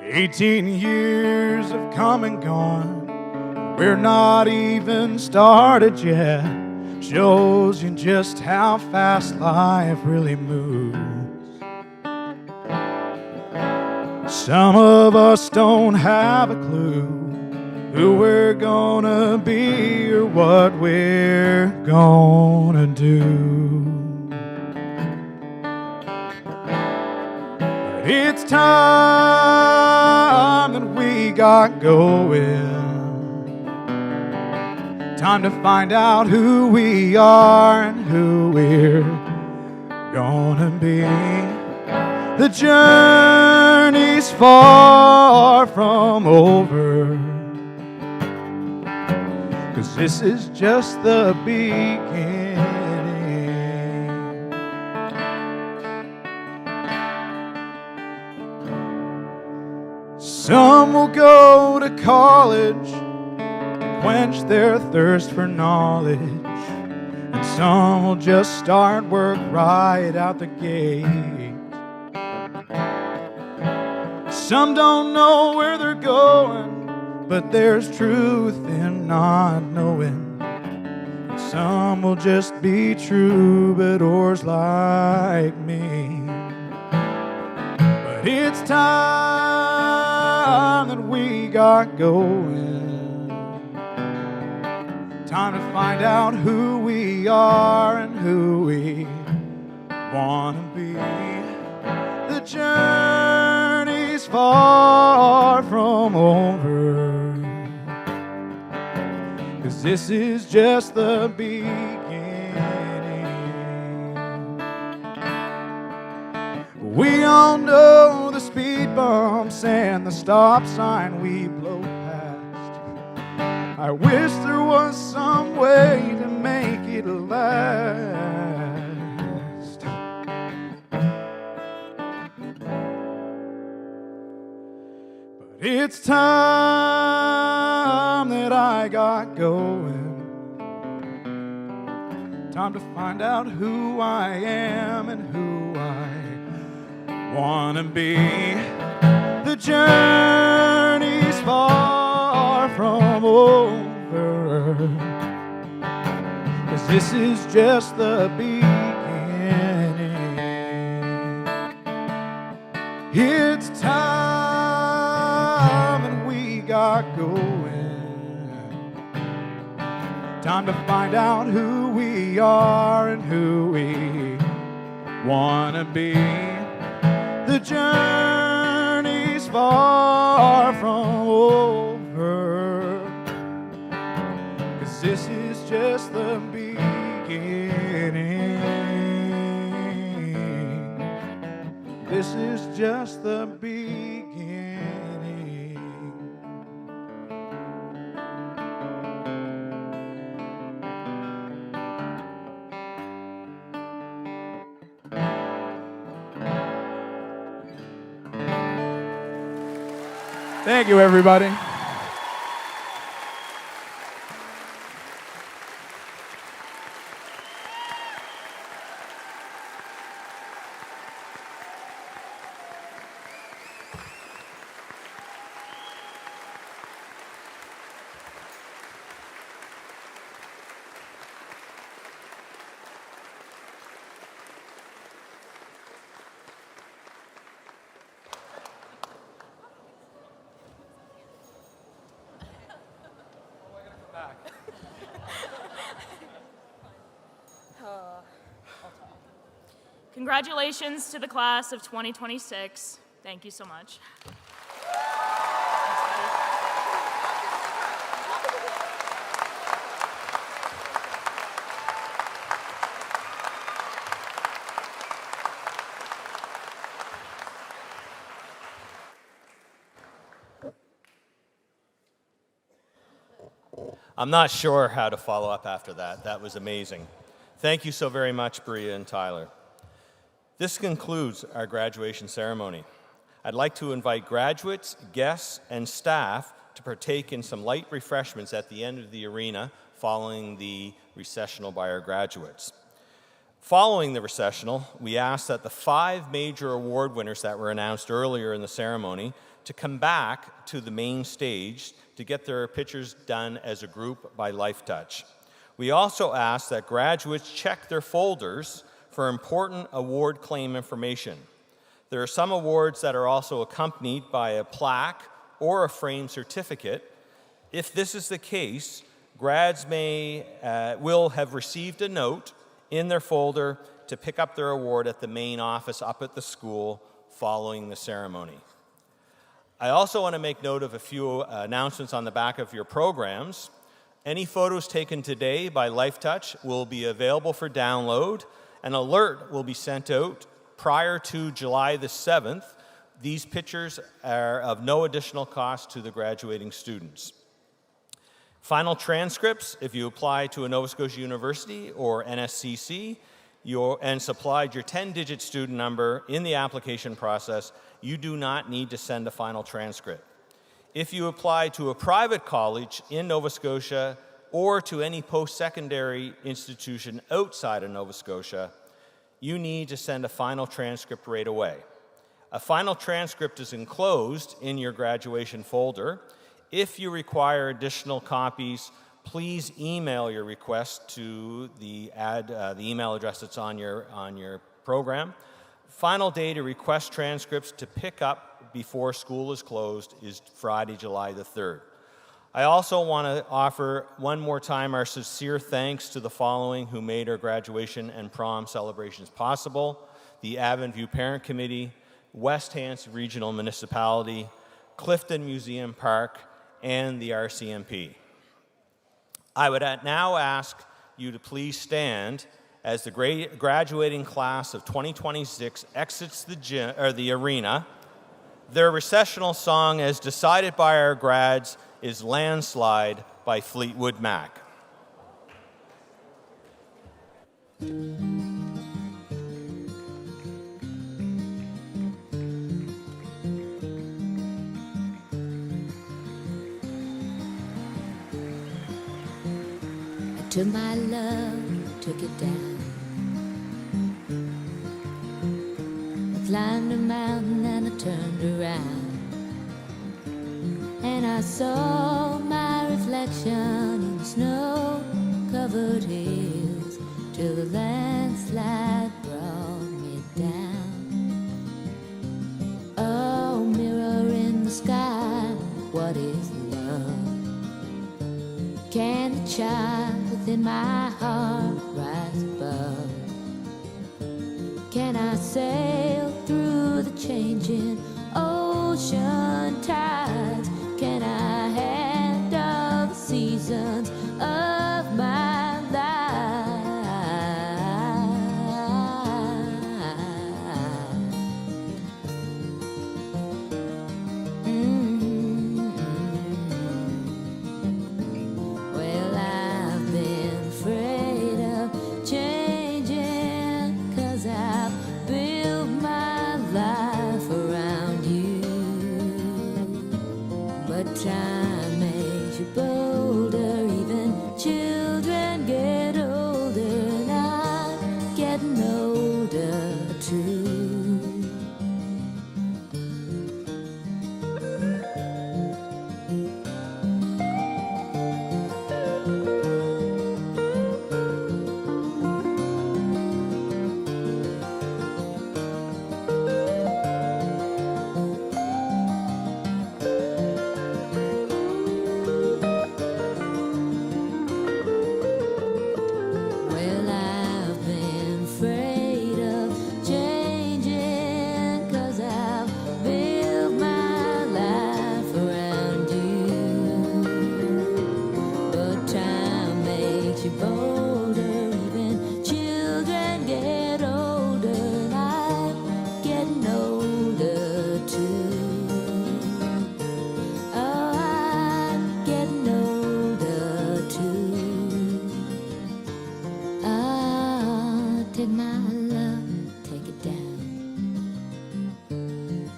"18 years have come and gone. We're not even started yet. Shows you just how fast life really moves. Some of us don't have a clue who we're gonna be or what we're gonna do. But it's time that we got going. Time to find out who we are and who we're gonna be. The journey's far from over, 'cause this is just the beginning. Some will go to college to quench their thirst for knowledge, and some will just start work right out the gate. Some don't know where they're going, but there's truth in not knowing. Some will just be troubadours like me. But it's time that we got going. Time to find out who we are and who we want to be. The journey's far from over, 'cause this is just the beginning. We all know the speed bumps and the stop sign we blow past. I wish there was some way to make it last. But it's time that I got going. Time to find out who I am and who I wanna be. The journey's far from over, 'cause this is just the beginning. It's time and we got going. Time to find out who we are and who we wanna be. The journey's far from over, 'cause this is just the beginning. This is just the beginning. Thank you, everybody. Congratulations to the class of 2026. Thank you so much. I'm not sure how to follow up after that. That was amazing. Thank you so very much, Bria and Tyler. This concludes our graduation ceremony. I'd like to invite graduates, guests, and staff to partake in some light refreshments at the end of the arena following the recessional by our graduates. Following the recessional, we asked that the 5 major award winners that were announced earlier in the ceremony to come back to the main stage to get their pictures done as a group by Life Touch. We also asked that graduates check their folders for important award claim information. There are some awards that are also accompanied by a plaque or a framed certificate. If this is the case, grads will have received a note in their folder to pick up their award at the main office up at the school following the ceremony. I also want to make note of a few announcements on the back of your programs. Any photos taken today by Life Touch will be available for download. An alert will be sent out prior to July the 7th. These pictures are of no additional cost to the graduating students. Final transcripts, if you apply to a Nova Scotia University or NSCC and supplied your 10-digit student number in the application process, you do not need to send a final transcript. If you apply to a private college in Nova Scotia or to any post-secondary institution outside of Nova Scotia, you need to send a final transcript right away. A final transcript is enclosed in your graduation folder. If you require additional copies, please email your request to the email address that's on your program. Final day to request transcripts to pick up before school is closed is Friday, July the 3rd. I also want to offer one more time our sincere thanks to the following who made our graduation and prom celebrations possible: the Avon View Parent Committee, West Hants Regional Municipality, Clifton Museum Park, and the RCMP. I would now ask you to please stand as the graduating class of 2026 exits the arena. Their recessional song, as decided by our grads, is Landslide by Fleetwood Mac. To my love, took it down. climbed a mountain and I turned around. And I saw my reflection in snow-covered hills till the landslide brought me down. Oh, mirror in the sky, what is love? Can the child within my heart rise above? Can I sail through the changing ocean tides? Can I handle the seasons of my life? Well, I've been afraid of changing, 'cause I've built my life around you. But time makes you bolder, even children get older, and I'm getting older too. Well, I've been afraid of changing, 'cause I've built my life around you. But time makes you bolder, even children get older, and I'm getting older too. Oh, I'm getting older too. Ah, take my love, take it down.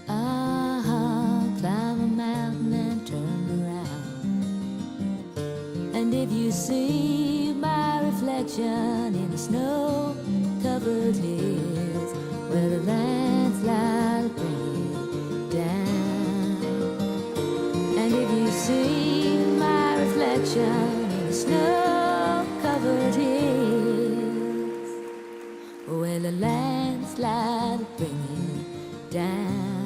Ah, climb a mountain and turn around. And if you see my reflection in the snow-covered hills, where the landslide bring it down. And if you see my reflection in the snow-covered hills, where the landslide bring it down.